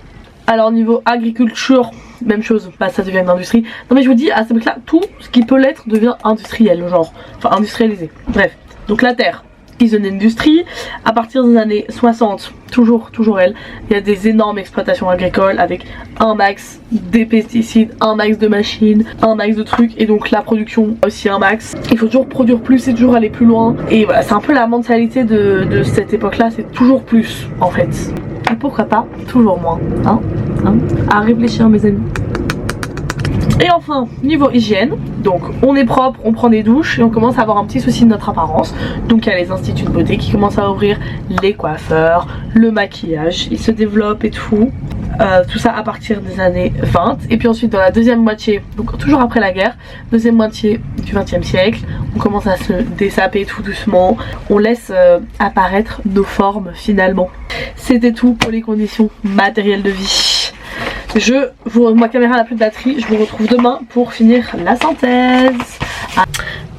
Speaker 1: Alors niveau agriculture, même chose, ça devient une industrie. Non mais je vous dis, à ce mec là, tout ce qui peut l'être devient industriel, genre, enfin industrialisé. Bref, donc la terre, Ison Industries. À partir des années 60, toujours elle, il y a des énormes exploitations agricoles avec un max des pesticides, un max de machines, un max de trucs, et donc la production aussi un max. Il faut toujours produire plus et toujours aller plus loin, et voilà, c'est un peu la mentalité de cette époque là, c'est toujours plus en fait. Et pourquoi pas toujours moins, hein à réfléchir mes amis. Et enfin, niveau hygiène, donc on est propre, on prend des douches et on commence à avoir un petit souci de notre apparence. Donc il y a les instituts de beauté qui commencent à ouvrir, les coiffeurs, le maquillage, ils se développent et tout. Tout ça à partir des années 20. Et puis ensuite dans la deuxième moitié, donc toujours après la guerre, deuxième moitié du 20e siècle, on commence à se dessaper tout doucement. On laisse apparaître nos formes finalement. C'était tout pour les conditions matérielles de vie. Ma caméra n'a plus de batterie, je vous retrouve demain pour finir la synthèse.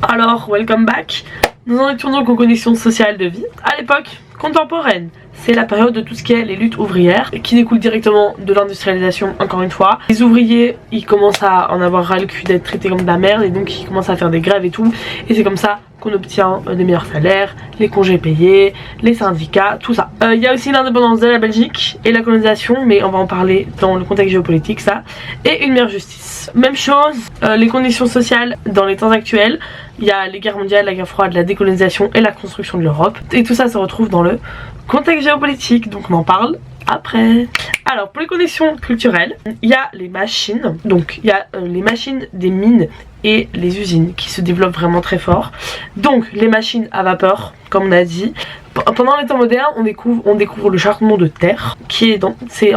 Speaker 1: Alors, welcome back. Nous en étions donc aux conditions sociales de vie. À l'époque contemporaine, c'est la période de tout ce qui est les luttes ouvrières, qui découle directement de l'industrialisation, encore une fois. Les ouvriers, ils commencent à en avoir ras le cul d'être traités comme de la merde, et donc ils commencent à faire des grèves et tout. Et c'est comme ça qu'on obtient des meilleurs salaires, les congés payés, les syndicats, tout ça. Il y a aussi l'indépendance de la Belgique et la colonisation, mais on va en parler dans le contexte géopolitique, ça. Et une meilleure justice. Même chose, les conditions sociales dans les temps actuels. Il y a les guerres mondiales, la guerre froide, la décolonisation et la construction de l'Europe. Et tout ça se retrouve dans le contexte géopolitique, donc on en parle après. Alors pour les conditions culturelles, il y a les machines, donc il y a les machines des mines et les usines qui se développent vraiment très fort. Donc les machines à vapeur, comme on a dit. Pendant les temps modernes, on découvre le charbon de terre, qui est dans, c'est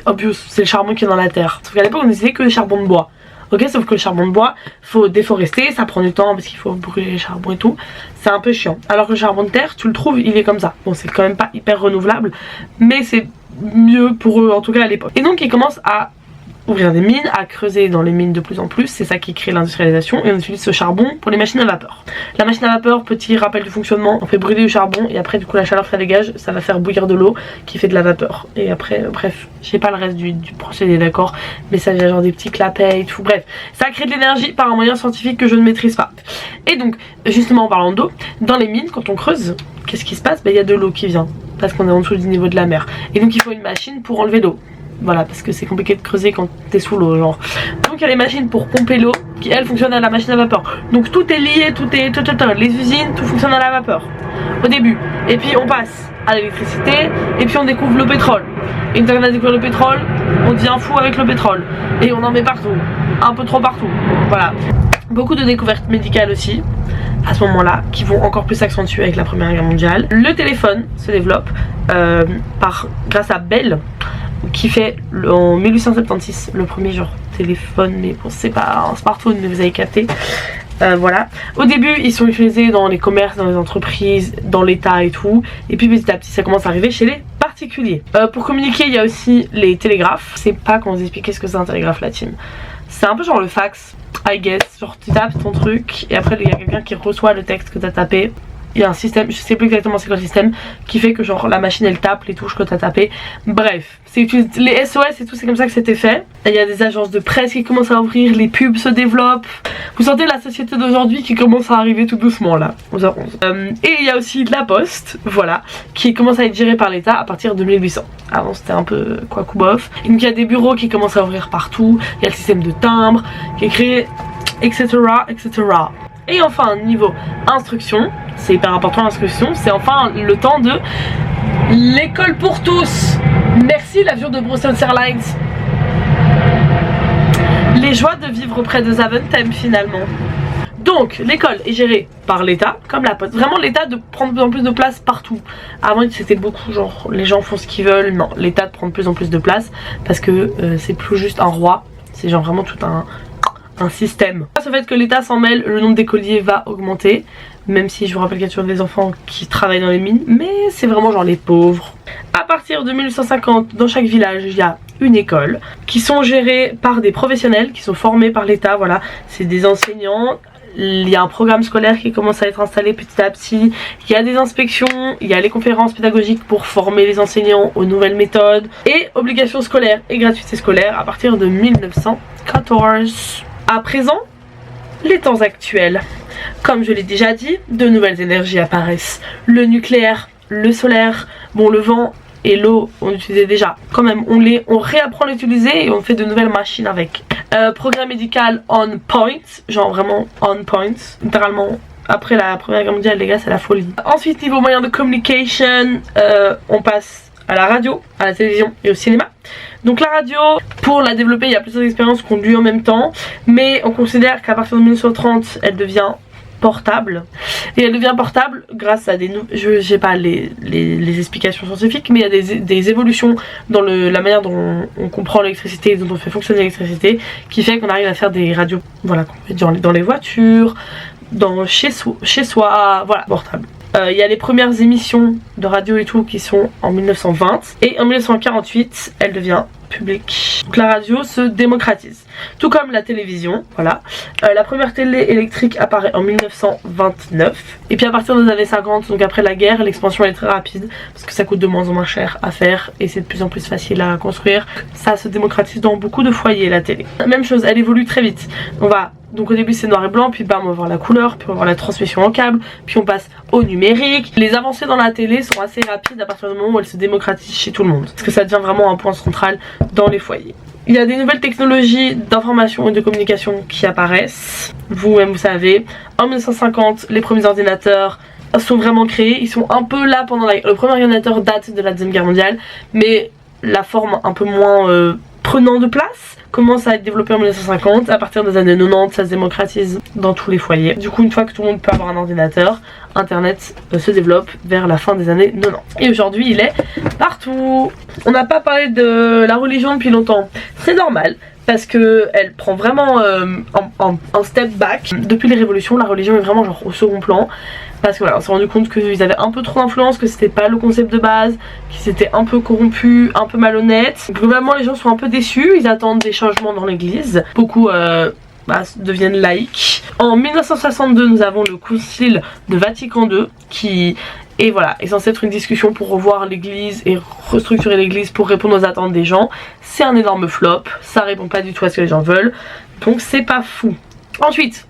Speaker 1: obvious, c'est le charbon qui est dans la terre. Sauf qu'à l'époque on n'utilisait que le charbon de bois. Ok, sauf que le charbon de bois, faut déforester, ça prend du temps parce qu'il faut brûler les charbons et tout. C'est un peu chiant. Alors que le charbon de terre, tu le trouves, il est comme ça. Bon, c'est quand même pas hyper renouvelable, mais c'est mieux pour eux, en tout cas à l'époque. Et donc, ils commencent à ouvrir des mines, à creuser dans les mines de plus en plus. C'est ça qui crée l'industrialisation, et on utilise ce charbon pour les machines à vapeur. La machine à vapeur, petit rappel du fonctionnement, on fait brûler du charbon et après du coup la chaleur que ça dégage, ça va faire bouillir de l'eau qui fait de la vapeur. Et après, bref, je sais pas le reste du procédé, d'accord, mais ça vient genre des petits clapets et tout, bref. Ça crée de l'énergie par un moyen scientifique que je ne maîtrise pas. Et donc, justement en parlant d'eau, dans les mines, quand on creuse, qu'est-ce qui se passe? Il y a de l'eau qui vient, parce qu'on est en dessous du niveau de la mer. Et donc il faut une machine pour enlever l'eau. Voilà, parce que c'est compliqué de creuser quand t'es sous l'eau, genre. Donc il y a les machines pour pomper l'eau qui elles fonctionnent à la machine à vapeur. Donc tout est lié, les usines, tout fonctionne à la vapeur au début. Et puis on passe à l'électricité et puis on découvre le pétrole. Et une fois qu'on a découvert le pétrole, on devient fou avec le pétrole. Et on en met partout, un peu trop partout. Voilà. Beaucoup de découvertes médicales aussi à ce moment-là qui vont encore plus s'accentuer avec la Première Guerre mondiale. Le téléphone se développe grâce à Bell, qui fait en 1876 le premier genre téléphone, mais bon c'est pas un smartphone, mais vous avez capté. Voilà. Au début ils sont utilisés dans les commerces, dans les entreprises, dans l'état et tout, et puis petit à petit ça commence à arriver chez les particuliers. Pour communiquer il y a aussi les télégraphes. C'est pas comment vous expliquer ce que c'est un télégraphe, la team. C'est un peu genre le fax, I guess, genre tu tapes ton truc et après il y a quelqu'un qui reçoit le texte que t'as tapé. Il y a un système, je sais plus exactement c'est quoi le système, qui fait que genre la machine elle tape les touches que t'as tapé. Bref, les SOS et tout, c'est comme ça que c'était fait. Il y a des agences de presse qui commencent à ouvrir, les pubs se développent. Vous sentez la société d'aujourd'hui qui commence à arriver tout doucement là, aux h 11. Et il y a aussi la poste, voilà, qui commence à être gérée par l'État à partir de 1800. Avant c'était un peu quoi coup bof. Et donc il y a des bureaux qui commencent à ouvrir partout, il y a le système de timbre qui est créé, etc. etc. Et enfin, niveau instruction, c'est hyper important l'instruction, c'est enfin le temps de l'école pour tous. Merci l'avion de Brussels Airlines. Les joies de vivre près de Zaventem finalement. Donc l'école est gérée par l'État, comme la poste. Vraiment l'État de prendre de plus en plus de place partout. Avant c'était beaucoup genre les gens font ce qu'ils veulent. Non, l'État de prendre de plus en plus de place parce que c'est plus juste un roi. C'est genre vraiment tout un système. Grâce au fait que l'État s'en mêle, le nombre d'écoliers va augmenter. Même si je vous rappelle qu'il y a toujours des enfants qui travaillent dans les mines, mais c'est vraiment genre les pauvres. À partir de 1850, dans chaque village, il y a une école qui sont gérées par des professionnels qui sont formés par l'État. Voilà, c'est des enseignants. Il y a un programme scolaire qui commence à être installé petit à petit. Il y a des inspections, il y a les conférences pédagogiques pour former les enseignants aux nouvelles méthodes. Et obligation scolaire et gratuité scolaire à partir de 1914. À présent, les temps actuels. Comme je l'ai déjà dit, de nouvelles énergies apparaissent. Le nucléaire, le solaire, bon le vent et l'eau on utilisait déjà. Quand même on réapprend à l'utiliser et on fait de nouvelles machines avec. Programme médical on point, genre vraiment on point, littéralement. Après la première guerre mondiale les gars c'est la folie. Ensuite niveau moyen de communication, on passe à la radio, à la télévision et au cinéma. Donc la radio, pour la développer il y a plusieurs expériences qui ont lieu en même temps. Mais on considère qu'à partir de 1930 elle devient portable. Et elle devient portable grâce à des... Je sais pas les explications scientifiques, mais il y a des évolutions dans la manière dont on comprend l'électricité, dont on fait fonctionner l'électricité, qui fait qu'on arrive à faire des radios, voilà, qu'on fait dans les voitures, chez soi, voilà, portable. Il y a les premières émissions de radio et tout qui sont en 1920 et en 1948 elle devient publique. Donc la radio se démocratise, tout comme la télévision, voilà. La première télé électrique apparaît en 1929 et puis à partir des années 50, donc après la guerre, l'expansion est très rapide parce que ça coûte de moins en moins cher à faire et c'est de plus en plus facile à construire. Ça se démocratise dans beaucoup de foyers la télé. Même chose, elle évolue très vite. Donc au début c'est noir et blanc, puis bam on va voir la couleur, puis on va voir la transmission en câble, puis on passe au numérique. Les avancées dans la télé sont assez rapides à partir du moment où elles se démocratisent chez tout le monde. Parce que ça devient vraiment un point central dans les foyers. Il y a des nouvelles technologies d'information et de communication qui apparaissent. Vous-même vous savez, en 1950 les premiers ordinateurs sont vraiment créés. Ils sont un peu là pendant le premier ordinateur date de la Deuxième Guerre mondiale, mais la forme un peu moins prenant de place commence à être développé en 1950. À partir des années 90 ça se démocratise dans tous les foyers. Du coup une fois que tout le monde peut avoir un ordinateur, internet se développe vers la fin des années 90 et aujourd'hui il est partout. On n'a pas parlé de la religion depuis longtemps, c'est normal parce que elle prend vraiment un step back. Depuis les révolutions la religion est vraiment genre au second plan. Parce que voilà, on s'est rendu compte qu'ils avaient un peu trop d'influence, que c'était pas le concept de base, qu'ils étaient un peu corrompus, un peu malhonnêtes. Globalement les gens sont un peu déçus, ils attendent des changements dans l'église. Beaucoup deviennent laïcs. En 1962 nous avons le concile de Vatican II qui est censé être une discussion pour revoir l'église et restructurer l'église pour répondre aux attentes des gens. C'est un énorme flop, ça répond pas du tout à ce que les gens veulent, donc c'est pas fou. Ensuite,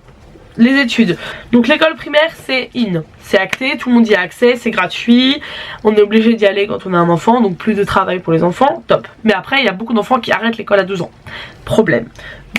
Speaker 1: les études. Donc l'école primaire c'est c'est acté, tout le monde y a accès, c'est gratuit, on est obligé d'y aller quand on a un enfant, donc plus de travail pour les enfants, top. Mais après il y a beaucoup d'enfants qui arrêtent l'école à 12 ans, problème.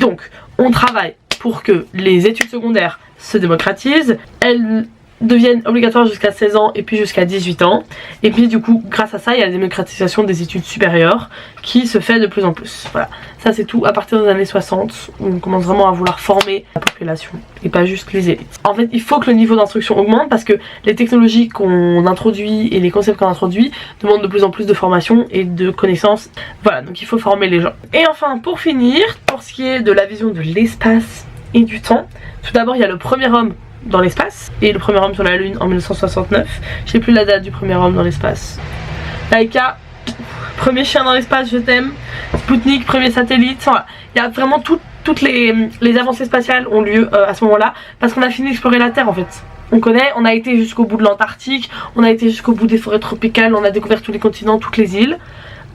Speaker 1: Donc on travaille pour que les études secondaires se démocratisent, elles deviennent obligatoires jusqu'à 16 ans et puis jusqu'à 18 ans. Et puis du coup grâce à ça il y a la démocratisation des études supérieures qui se fait de plus en plus. Voilà, ça c'est tout à partir des années 60 où on commence vraiment à vouloir former la population et pas juste les élites. En fait il faut que le niveau d'instruction augmente parce que les technologies qu'on introduit et les concepts qu'on introduit demandent de plus en plus de formation et de connaissances. Voilà, donc il faut former les gens. Et enfin pour finir, pour ce qui est de la vision de l'espace et du temps, tout d'abord il y a le premier homme dans l'espace et le premier homme sur la lune en 1969. Je sais plus la date du premier homme dans l'espace. Laika, premier chien dans l'espace, je t'aime. Sputnik, premier satellite. Voilà. Il y a vraiment toutes les avancées spatiales ont lieu à ce moment là parce qu'on a fini d'explorer la Terre en fait. On connaît, on a été jusqu'au bout de l'Antarctique, on a été jusqu'au bout des forêts tropicales, on a découvert tous les continents, toutes les îles.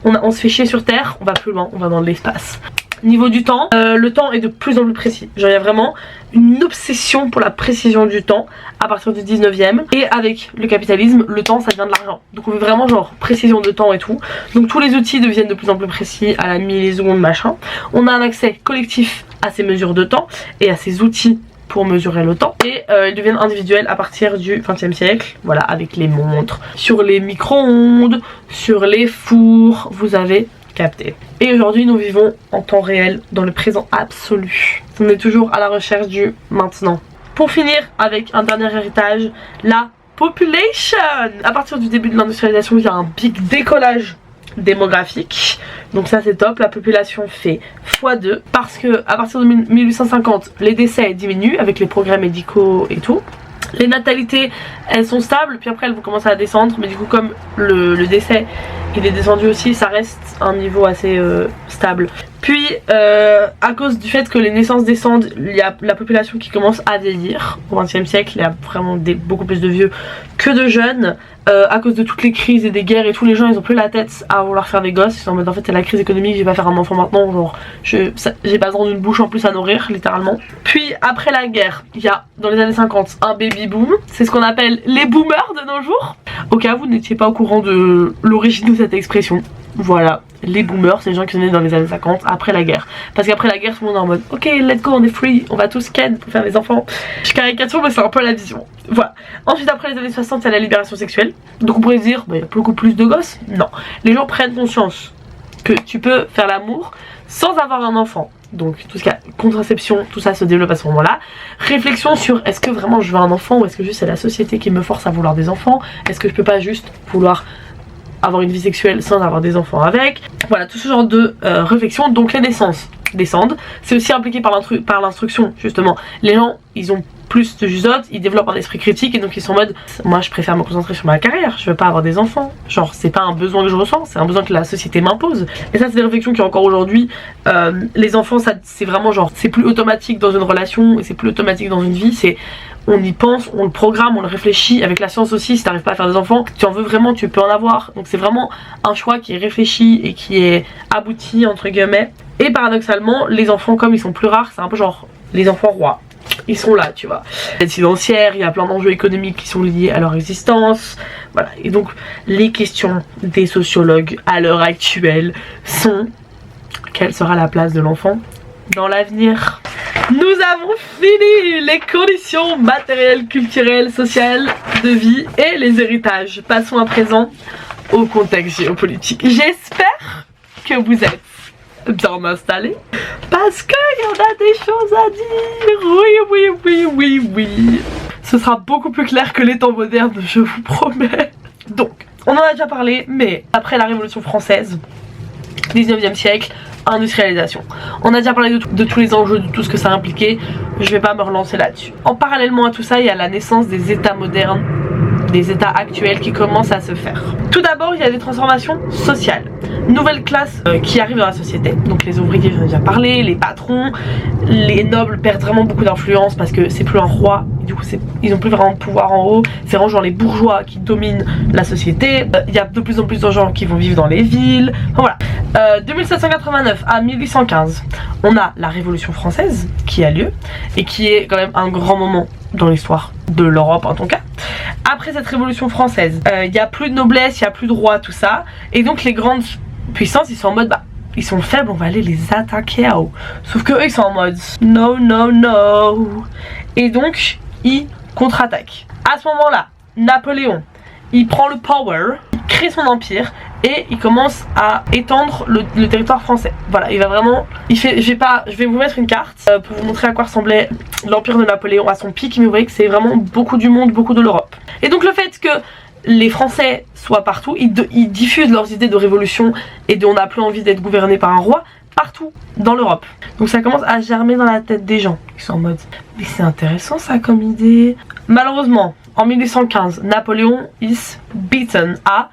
Speaker 1: On se fait chier sur Terre, on va plus loin, on va dans l'espace. Niveau du temps, le temps est de plus en plus précis. Genre il y a vraiment une obsession pour la précision du temps à partir du 19e. Et avec le capitalisme, le temps ça devient de l'argent. Donc on veut vraiment genre précision de temps et tout. Donc tous les outils deviennent de plus en plus précis à la milliseconde machin. On a un accès collectif à ces mesures de temps et à ces outils pour mesurer le temps. Et ils deviennent individuels à partir du 20e siècle. Voilà, avec les montres, sur les micro-ondes, sur les fours, vous avez capté. Et aujourd'hui nous vivons en temps réel, dans le présent absolu. On est toujours à la recherche du maintenant. Pour finir avec un dernier héritage, la population. À partir du début de l'industrialisation il y a un big décollage démographique, donc ça c'est top. La population fait x2 parce que à partir de 1850 les décès diminuent avec les progrès médicaux et tout. Les natalités elles sont stables, puis après elles vont commencer à descendre, mais du coup comme le décès il est descendu aussi, ça reste un niveau assez stable. Puis à cause du fait que les naissances descendent, il y a la population qui commence à vieillir. Au XXe siècle il y a vraiment beaucoup plus de vieux que de jeunes. à cause de toutes les crises et des guerres et tous les gens ils ont plus la tête à vouloir faire des gosses. Ils sont en mode en fait c'est la crise économique, je vais pas faire un enfant maintenant, genre j'ai pas besoin d'une bouche en plus à nourrir littéralement. Puis après la guerre, il y a dans les années 50 un baby boom, c'est ce qu'on appelle les boomers de nos jours. Au cas où vous n'étiez pas au courant de l'origine de cette expression, voilà, les boomers c'est les gens qui sont nés dans les années 50 après la guerre. Parce qu'après la guerre tout le monde est en mode ok let's go on est free, on va tous ken pour faire des enfants. Je caricature mais c'est un peu la vision. Voilà. Ensuite après les années 60 c'est la libération sexuelle. Donc on pourrait se dire bah, y a beaucoup plus de gosses. Non. Les gens prennent conscience que tu peux faire l'amour sans avoir un enfant. Donc tout ce qui est contraception, tout ça se développe à ce moment-là. Réflexion sur est-ce que vraiment je veux un enfant ou est-ce que juste c'est la société qui me force à vouloir des enfants. Est-ce que je peux pas juste vouloir avoir une vie sexuelle sans avoir des enfants avec. Voilà, tout ce genre de réflexion. Donc les naissances descendent. C'est aussi impliqué par l'instruction justement. Les gens ils ont plus de jugeote, ils développent un esprit critique et donc ils sont en mode moi je préfère me concentrer sur ma carrière, je veux pas avoir des enfants. Genre c'est pas un besoin que je ressens, c'est un besoin que la société m'impose. Et ça c'est des réflexions qui encore aujourd'hui, les enfants ça c'est vraiment genre c'est plus automatique dans une relation et c'est plus automatique dans une vie, c'est on y pense, on le programme, on le réfléchit. Avec la science aussi, si t'arrives pas à faire des enfants, tu en veux vraiment, tu peux en avoir. Donc c'est vraiment un choix qui est réfléchi et qui est abouti entre guillemets. Et paradoxalement, les enfants comme ils sont plus rares, c'est un peu genre les enfants rois. Ils sont là, tu vois. L'aide financière, il y a plein d'enjeux économiques qui sont liés à leur existence. Voilà. Et donc les questions des sociologues à l'heure actuelle sont quelle sera la place de l'enfant dans l'avenir? Nous avons fini les conditions matérielles, culturelles, sociales de vie et les héritages. Passons à présent au contexte géopolitique. J'espère que vous êtes bien installés parce qu'il y en a des choses à dire. Oui. Ce sera beaucoup plus clair que les temps modernes, je vous promets. Donc, on en a déjà parlé, mais après la Révolution française, 19e siècle, industrialisation. On a déjà parlé de tous les enjeux, de tout ce que ça impliquait. Je vais pas me relancer là-dessus. En parallèlement à tout ça, il y a la naissance des États modernes, des États actuels qui commencent à se faire. Tout d'abord, il y a des transformations sociales. Nouvelle classe qui arrive dans la société. Donc les ouvriers, j'en ai déjà parlé, les patrons, les nobles perdent vraiment beaucoup d'influence parce que c'est plus un roi. Et du coup, ils ont plus vraiment de pouvoir en haut. C'est vraiment genre les bourgeois qui dominent la société. Il y a de plus en plus de gens qui vont vivre dans les villes. Enfin, voilà. De 1789 à 1815, on a la Révolution française qui a lieu et qui est quand même un grand moment dans l'histoire de l'Europe en tout cas. Après cette Révolution française, il n'y a plus de noblesse, il n'y a plus de roi, tout ça. Et donc les grandes puissances, ils sont en mode bah ils sont faibles, on va aller les attaquer à haut. Sauf que eux ils sont en mode no. Et donc ils contre-attaquent. À ce moment-là, Napoléon, il prend le power, il crée son empire et il commence à étendre le territoire français. Voilà, il va vraiment, je vais vous mettre une carte pour vous montrer à quoi ressemblait l'empire de Napoléon à son pic, mais vous voyez que c'est vraiment beaucoup du monde, beaucoup de l'Europe. Et donc le fait que les Français soient partout, ils diffusent leurs idées de révolution et on n'a plus envie d'être gouverné par un roi partout dans l'Europe. Donc ça commence à germer dans la tête des gens. Ils sont en mode, mais c'est intéressant ça comme idée. Malheureusement, en 1815, Napoléon is beaten à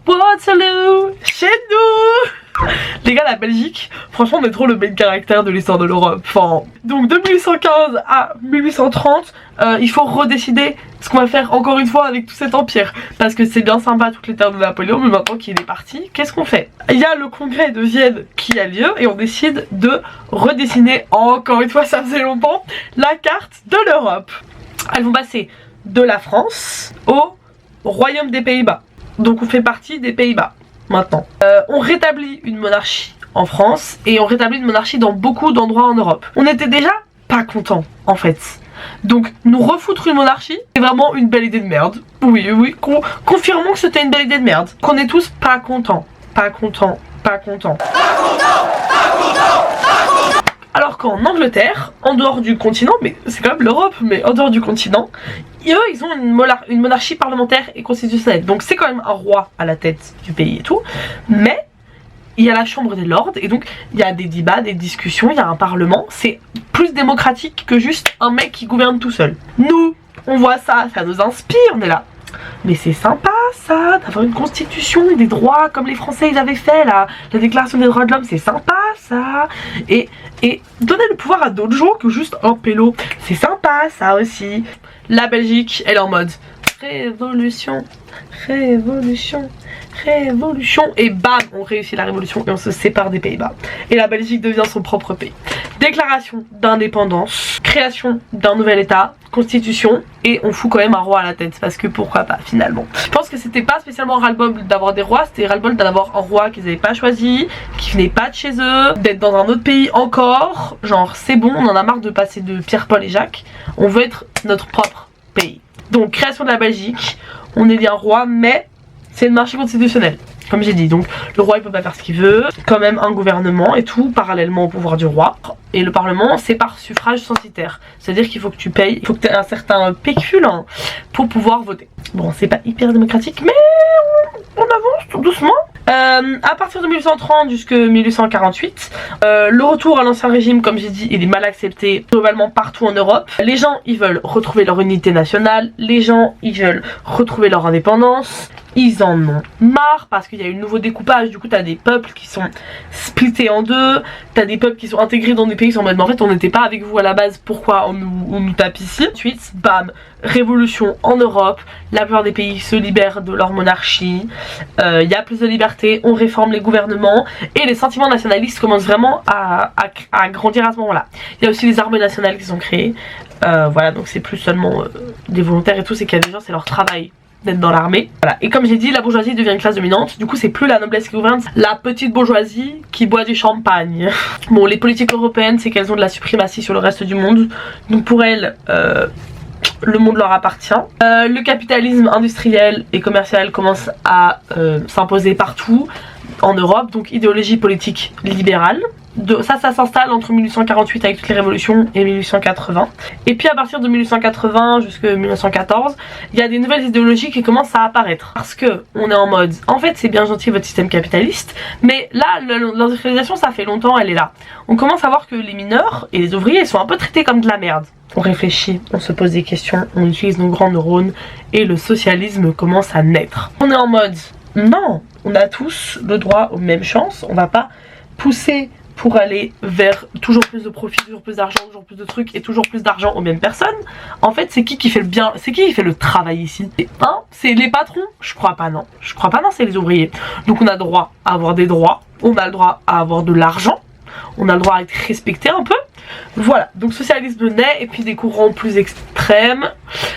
Speaker 1: Waterloo, chez nous. Les gars, la Belgique, franchement on est trop le main caractère de l'histoire de l'Europe. Enfin, donc de 1815 à 1830, il faut redécider ce qu'on va faire encore une fois avec tout cet empire. Parce que c'est bien sympa toutes les terres de Napoléon, mais maintenant qu'il est parti, qu'est-ce qu'on fait? Il y a le congrès de Vienne qui a lieu et on décide de redessiner, encore une fois ça faisait longtemps, la carte de l'Europe. Elles vont passer de la France au Royaume des Pays-Bas. Donc on fait partie des Pays-Bas maintenant. On rétablit une monarchie en France et on rétablit une monarchie dans beaucoup d'endroits en Europe. On était déjà pas contents en fait. Donc nous refoutre une monarchie, c'est vraiment une belle idée de merde. Oui, confirmons que c'était une belle idée de merde. Qu'on est tous pas contents. Alors qu'en Angleterre, en dehors du continent, mais c'est quand même l'Europe, mais en dehors du continent, eux ils ont une monarchie parlementaire et constitutionnelle. Donc c'est quand même un roi à la tête du pays et tout. Mais il y a la chambre des lords et donc il y a des débats, des discussions, il y a un parlement. C'est plus démocratique que juste un mec qui gouverne tout seul. Nous, on voit ça, ça nous inspire, on est là. Mais c'est sympa ça, d'avoir une constitution, des droits comme les Français ils avaient fait là, la déclaration des droits de l'homme, c'est sympa ça. Et donner le pouvoir à d'autres gens que juste un pélo, c'est sympa ça aussi. La Belgique, elle est en mode Révolution, révolution, révolution. Et bam, on réussit la révolution et on se sépare des Pays-Bas. Et la Belgique devient son propre pays. Déclaration d'indépendance, création d'un nouvel état, constitution, et on fout quand même un roi à la tête, parce que pourquoi pas finalement. Je pense que c'était pas spécialement ras-le-bol d'avoir des rois, c'était ras-le-bol d'avoir un roi qu'ils avaient pas choisi, qui venait pas de chez eux, d'être dans un autre pays encore. Genre c'est bon, on en a marre de passer de Pierre, Paul et Jacques, on veut être notre propre pays. Donc création de la Belgique, on élit un roi, mais c'est une monarchie constitutionnelle, comme j'ai dit. Donc le roi il peut pas faire ce qu'il veut, quand même un gouvernement et tout, parallèlement au pouvoir du roi. Et le parlement c'est par suffrage censitaire, c'est à dire qu'il faut que tu payes, il faut que tu aies un certain pécule pour pouvoir voter. Bon c'est pas hyper démocratique mais on avance tout doucement. À partir de 1830 jusqu'à 1848, le retour à l'ancien régime, comme j'ai dit, il est mal accepté globalement partout en Europe. Les gens ils veulent retrouver leur unité nationale, les gens ils veulent retrouver leur indépendance. Ils en ont marre parce qu'il y a eu un nouveau découpage, du coup t'as des peuples qui sont splittés en deux, t'as des peuples qui sont intégrés dans des pays qui sont en mode en fait on n'était pas avec vous à la base, pourquoi on nous tape ici. Ensuite, bam, révolution en Europe, la plupart des pays se libèrent de leur monarchie, il y a plus de liberté, on réforme les gouvernements et les sentiments nationalistes commencent vraiment à grandir à ce moment là. Il y a aussi les armées nationales qui sont créées, voilà, donc c'est plus seulement des volontaires et tout, c'est qu'il y a des gens, c'est leur travail d'être dans l'armée. Voilà. Et comme j'ai dit, la bourgeoisie devient une classe dominante. Du coup, c'est plus la noblesse qui gouverne, la petite bourgeoisie qui boit du champagne. Bon, les politiques européennes, c'est qu'elles ont de la suprématie sur le reste du monde. Donc pour elles, le monde leur appartient. Le capitalisme industriel et commercial commence à s'imposer partout en Europe. Donc idéologie politique libérale. Ça s'installe entre 1848 avec toutes les révolutions et 1880. Et puis à partir de 1880 jusqu'à 1914, il y a des nouvelles idéologies qui commencent à apparaître. Parce que on est en mode, en fait c'est bien gentil votre système capitaliste, mais là l'industrialisation ça fait longtemps, elle est là. On commence à voir que les mineurs et les ouvriers sont un peu traités comme de la merde. On réfléchit, on se pose des questions, on utilise nos grands neurones et le socialisme commence à naître. On est en mode, non, on a tous le droit aux mêmes chances, on va pas pousser pour aller vers toujours plus de profit, toujours plus d'argent, toujours plus de trucs et toujours plus d'argent aux mêmes personnes. En fait c'est qui fait le bien, c'est qui fait le travail ici, hein? C'est les patrons? Je crois pas, non. Je crois pas, non, c'est les ouvriers. Donc on a droit à avoir des droits, on a le droit à avoir de l'argent, on a le droit à être respecté un peu. Voilà, donc socialisme naît et puis des courants plus extrêmes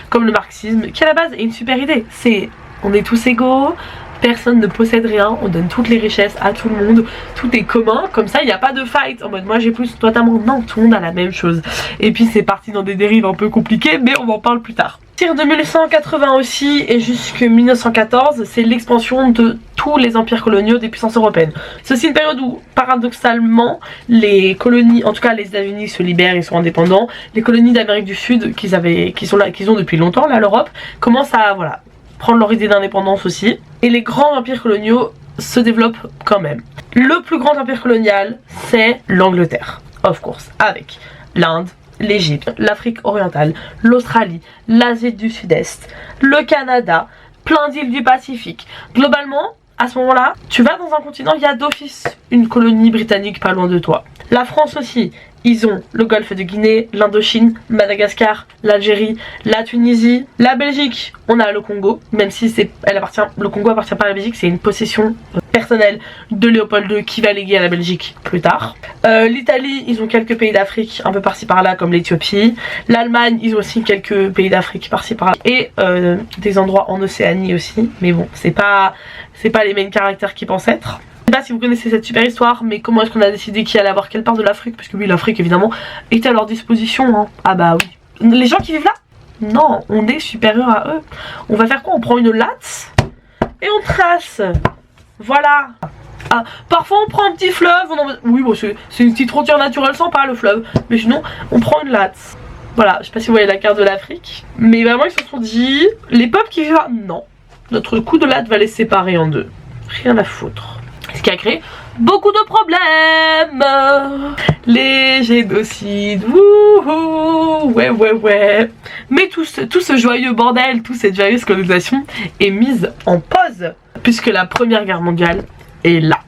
Speaker 1: comme le marxisme qui à la base est une super idée. C'est on est tous égaux, personne ne possède rien, on donne toutes les richesses à tout le monde, tout est commun, comme ça il n'y a pas de fight en mode moi j'ai plus, toi t'as moins, non, tout le monde a la même chose. Et puis c'est parti dans des dérives un peu compliquées mais on en parle plus tard. À partir de 1880 aussi et jusqu'en 1914, c'est l'expansion de tous les empires coloniaux des puissances européennes. C'est aussi une période où paradoxalement les colonies, en tout cas les États-Unis se libèrent, ils sont indépendants. Les colonies d'Amérique du Sud qu'ils ont depuis longtemps là, l'Europe, commencent à voilà prendre leur idée d'indépendance aussi. Et les grands empires coloniaux se développent quand même. Le plus grand empire colonial, c'est l'Angleterre, of course, avec l'Inde, l'Égypte, l'Afrique orientale, l'Australie, l'Asie du Sud-Est, le Canada, plein d'îles du Pacifique. Globalement, à ce moment-là, tu vas dans un continent, il y a d'office une colonie britannique pas loin de toi. La France aussi, ils ont le golfe de Guinée, l'Indochine, Madagascar, l'Algérie, la Tunisie, la Belgique, on a le Congo, même si le Congo appartient pas à la Belgique, c'est une possession personnelle de Léopold II qui va léguer à la Belgique plus tard. L'Italie, ils ont quelques pays d'Afrique un peu par-ci par-là comme l'Éthiopie. L'Allemagne, ils ont aussi quelques pays d'Afrique par-ci par-là. Et des endroits en Océanie aussi, mais bon, c'est pas les mêmes caractères qu'ils pensent être. Je sais pas si vous connaissez cette super histoire, mais comment est-ce qu'on a décidé qui allait avoir quelle part de l'Afrique? Parce que oui, l'Afrique évidemment était à leur disposition, hein. Ah bah oui. Les gens qui vivent là? Non, on est supérieur à eux. On va faire quoi? On prend une latte et on trace. Voilà. Ah, parfois on prend un petit fleuve, oui bon c'est une petite frontière naturelle sympa le fleuve, mais sinon on prend une latte. Voilà, je sais pas si vous voyez la carte de l'Afrique, mais vraiment ils se sont dit, les peuples qui vivent là, non, notre coup de latte va les séparer en deux, rien à foutre. Ce qui a créé beaucoup de problèmes. Les génocides, wouhou, ouais. Mais tout ce joyeux bordel, toute cette joyeuse colonisation est mise en pause, puisque la Première Guerre mondiale est là.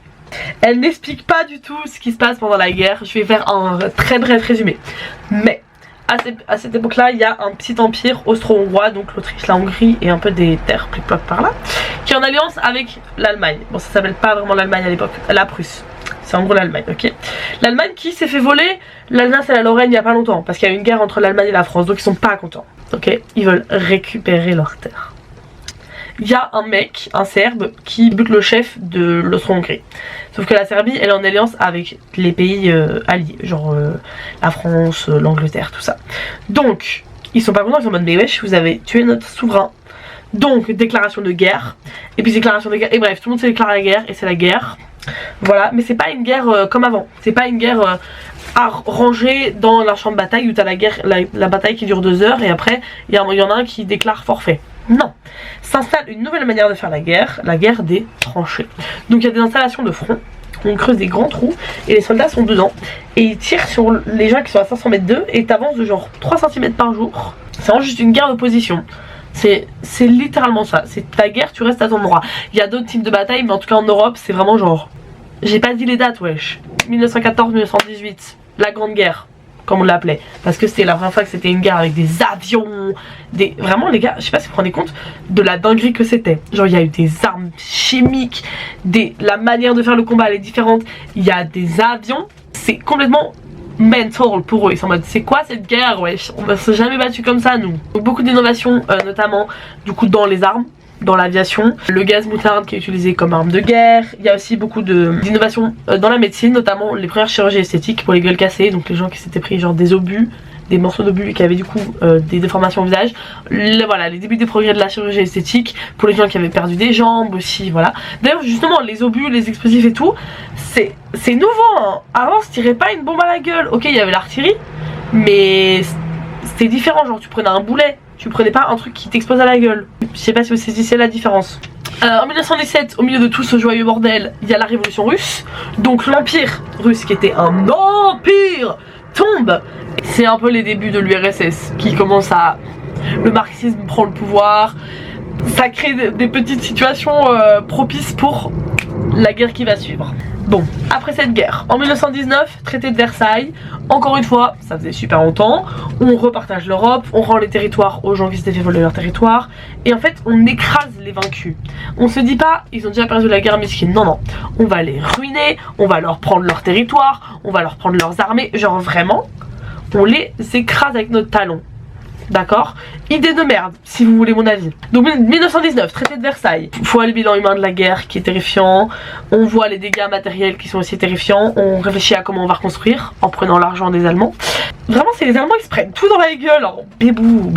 Speaker 1: Elle n'explique pas du tout ce qui se passe pendant la guerre, je vais faire un très bref résumé. Mais à cette époque-là, il y a un petit empire austro-hongrois, donc l'Autriche, la Hongrie et un peu des terres plus par là, qui est en alliance avec l'Allemagne. Bon, ça s'appelle pas vraiment l'Allemagne à l'époque, la Prusse. C'est en gros l'Allemagne, ok. L'Allemagne qui s'est fait voler l'Alsace et la Lorraine il y a pas longtemps, parce qu'il y a eu une guerre entre l'Allemagne et la France, donc ils sont pas contents, ok. Ils veulent récupérer leurs terres. Il y a un mec, un Serbe, qui bute le chef de l'Austro-Hongrie. Sauf que la Serbie, elle est en alliance avec les pays alliés, genre la France, l'Angleterre, tout ça. Donc, ils sont pas contents, ils sont en mode mais wesh, vous avez tué notre souverain. Donc, déclaration de guerre. Et puis déclaration de guerre, et bref, tout le monde se déclare la guerre, et c'est la guerre. Voilà, mais c'est pas une guerre comme avant. C'est pas une guerre rangée dans la champ de bataille où t'as la guerre, la bataille qui dure 2 heures et après il y en a un qui déclare forfait. Non, s'installe une nouvelle manière de faire la guerre des tranchées. Donc il y a des installations de front, on creuse des grands trous et les soldats sont dedans et ils tirent sur les gens qui sont à 500 mètres d'eux et t'avances de genre 3 cm par jour. C'est vraiment juste une guerre de position. C'est littéralement ça, c'est ta guerre, tu restes à ton endroit. Il y a d'autres types de batailles, mais en tout cas en Europe, c'est vraiment genre... J'ai pas dit les dates, wesh. 1914-1918, la Grande Guerre, comme on l'appelait. Parce que c'était la première fois que c'était une guerre avec des avions, Vraiment les gars, je sais pas si vous vous rendez compte de la dinguerie que c'était. Genre il y a eu des armes chimiques, la manière de faire le combat elle est différente. Il y a des avions, c'est complètement... mental pour eux, ils sont en mode c'est quoi cette guerre, wesh, on s'est jamais battu comme ça nous. Donc beaucoup d'innovations notamment du coup dans les armes, dans l'aviation, le gaz moutarde qui est utilisé comme arme de guerre. Il y a aussi beaucoup d'innovations dans la médecine, notamment les premières chirurgies esthétiques pour les gueules cassées, donc les gens qui s'étaient pris genre des obus, des morceaux d'obus et qui avaient du coup des déformations au visage. Voilà, les débuts des progrès de la chirurgie esthétique pour les gens qui avaient perdu des jambes aussi, voilà. D'ailleurs justement les obus, les explosifs et tout, c'est nouveau hein. Avant on se tirait pas une bombe à la gueule, ok il y avait l'artillerie, mais c'était différent, genre tu prenais un boulet, tu prenais pas un truc qui t'explose à la gueule. Je sais pas si vous saisissez la différence. En 1917, au milieu de tout ce joyeux bordel, il y a la révolution russe. Donc l'empire russe qui était un empire tombe. C'est un peu les débuts de l'URSS qui commence à... Le marxisme prend le pouvoir. Ça crée des petites situations propices pour la guerre qui va suivre. Bon, après cette guerre, en 1919, traité de Versailles, encore une fois, ça faisait super longtemps, on repartage l'Europe, on rend les territoires aux gens qui s'étaient fait voler leur territoire, et en fait, on écrase les vaincus. On se dit pas, ils ont déjà perdu la guerre mesquine, non, non, on va les ruiner, on va leur prendre leur territoire, on va leur prendre leurs armées, genre vraiment, on les écrase avec notre talon. D'accord? Idée de merde, si vous voulez mon avis. Donc 1919, traité de Versailles. On voit le bilan humain de la guerre qui est terrifiant. On voit les dégâts matériels qui sont aussi terrifiants. On réfléchit à comment on va reconstruire en prenant l'argent des Allemands. Vraiment, c'est les Allemands qui se prennent tout dans la gueule. Alors, bébou.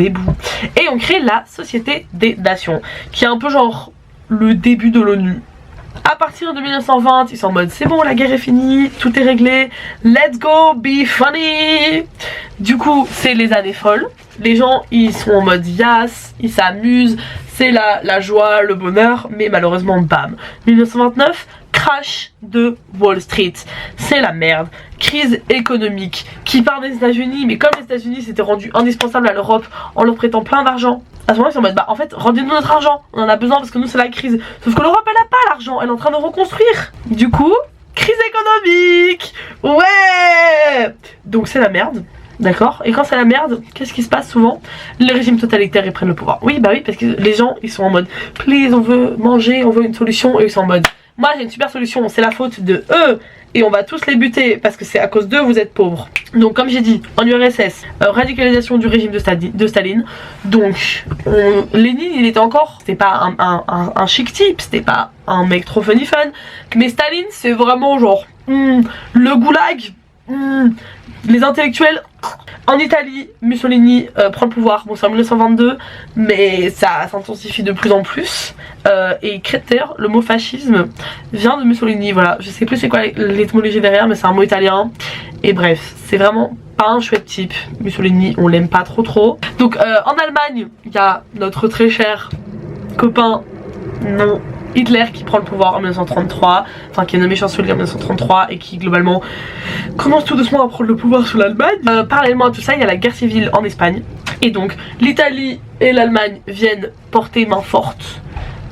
Speaker 1: Et on crée la Société des Nations, qui est un peu genre le début de l'ONU. À partir de 1920, ils sont en mode c'est bon, la guerre est finie, tout est réglé, let's go, be funny. Du coup, c'est les années folles. Les gens, ils sont en mode yes, ils s'amusent, c'est la joie, le bonheur, mais malheureusement, bam. 1929, crash de Wall Street. C'est la merde. Crise économique qui part des États-Unis, mais comme les États-Unis s'étaient rendus indispensables à l'Europe en leur prêtant plein d'argent. À ce moment-là, ils sont en mode bah en fait, rendez-nous notre argent, on en a besoin parce que nous c'est la crise. Sauf que l'Europe elle a pas l'argent, elle est en train de reconstruire. Du coup, crise économique. Ouais. Donc c'est la merde. D'accord? Et quand c'est la merde, qu'est-ce qui se passe souvent? Les régimes totalitaires ils prennent le pouvoir. Oui, bah oui, parce que les gens ils sont en mode please, on veut manger, on veut une solution, et ils sont en mode moi j'ai une super solution, c'est la faute de eux et on va tous les buter parce que c'est à cause d'eux vous êtes pauvres. Donc comme j'ai dit, en URSS, radicalisation du régime de Staline. Donc Lénine il était encore, c'était pas un chic type, c'était pas un mec trop funny fun, mais Staline c'est vraiment genre le goulag, les intellectuels. En Italie, Mussolini prend le pouvoir, bon c'est en 1922, mais ça s'intensifie de plus en plus. Et d'ailleurs, le mot fascisme vient de Mussolini, voilà. Je sais plus c'est quoi l'étymologie derrière, mais c'est un mot italien. Et bref, c'est vraiment pas un chouette type. Mussolini, on l'aime pas trop. Donc en Allemagne, il y a notre très cher copain, non, Hitler qui prend le pouvoir en 1933, enfin qui est nommé chancelier en 1933 et qui globalement commence tout doucement à prendre le pouvoir sur l'Allemagne. Parallèlement à tout ça, il y a la guerre civile en Espagne. Et donc l'Italie et l'Allemagne viennent porter main forte.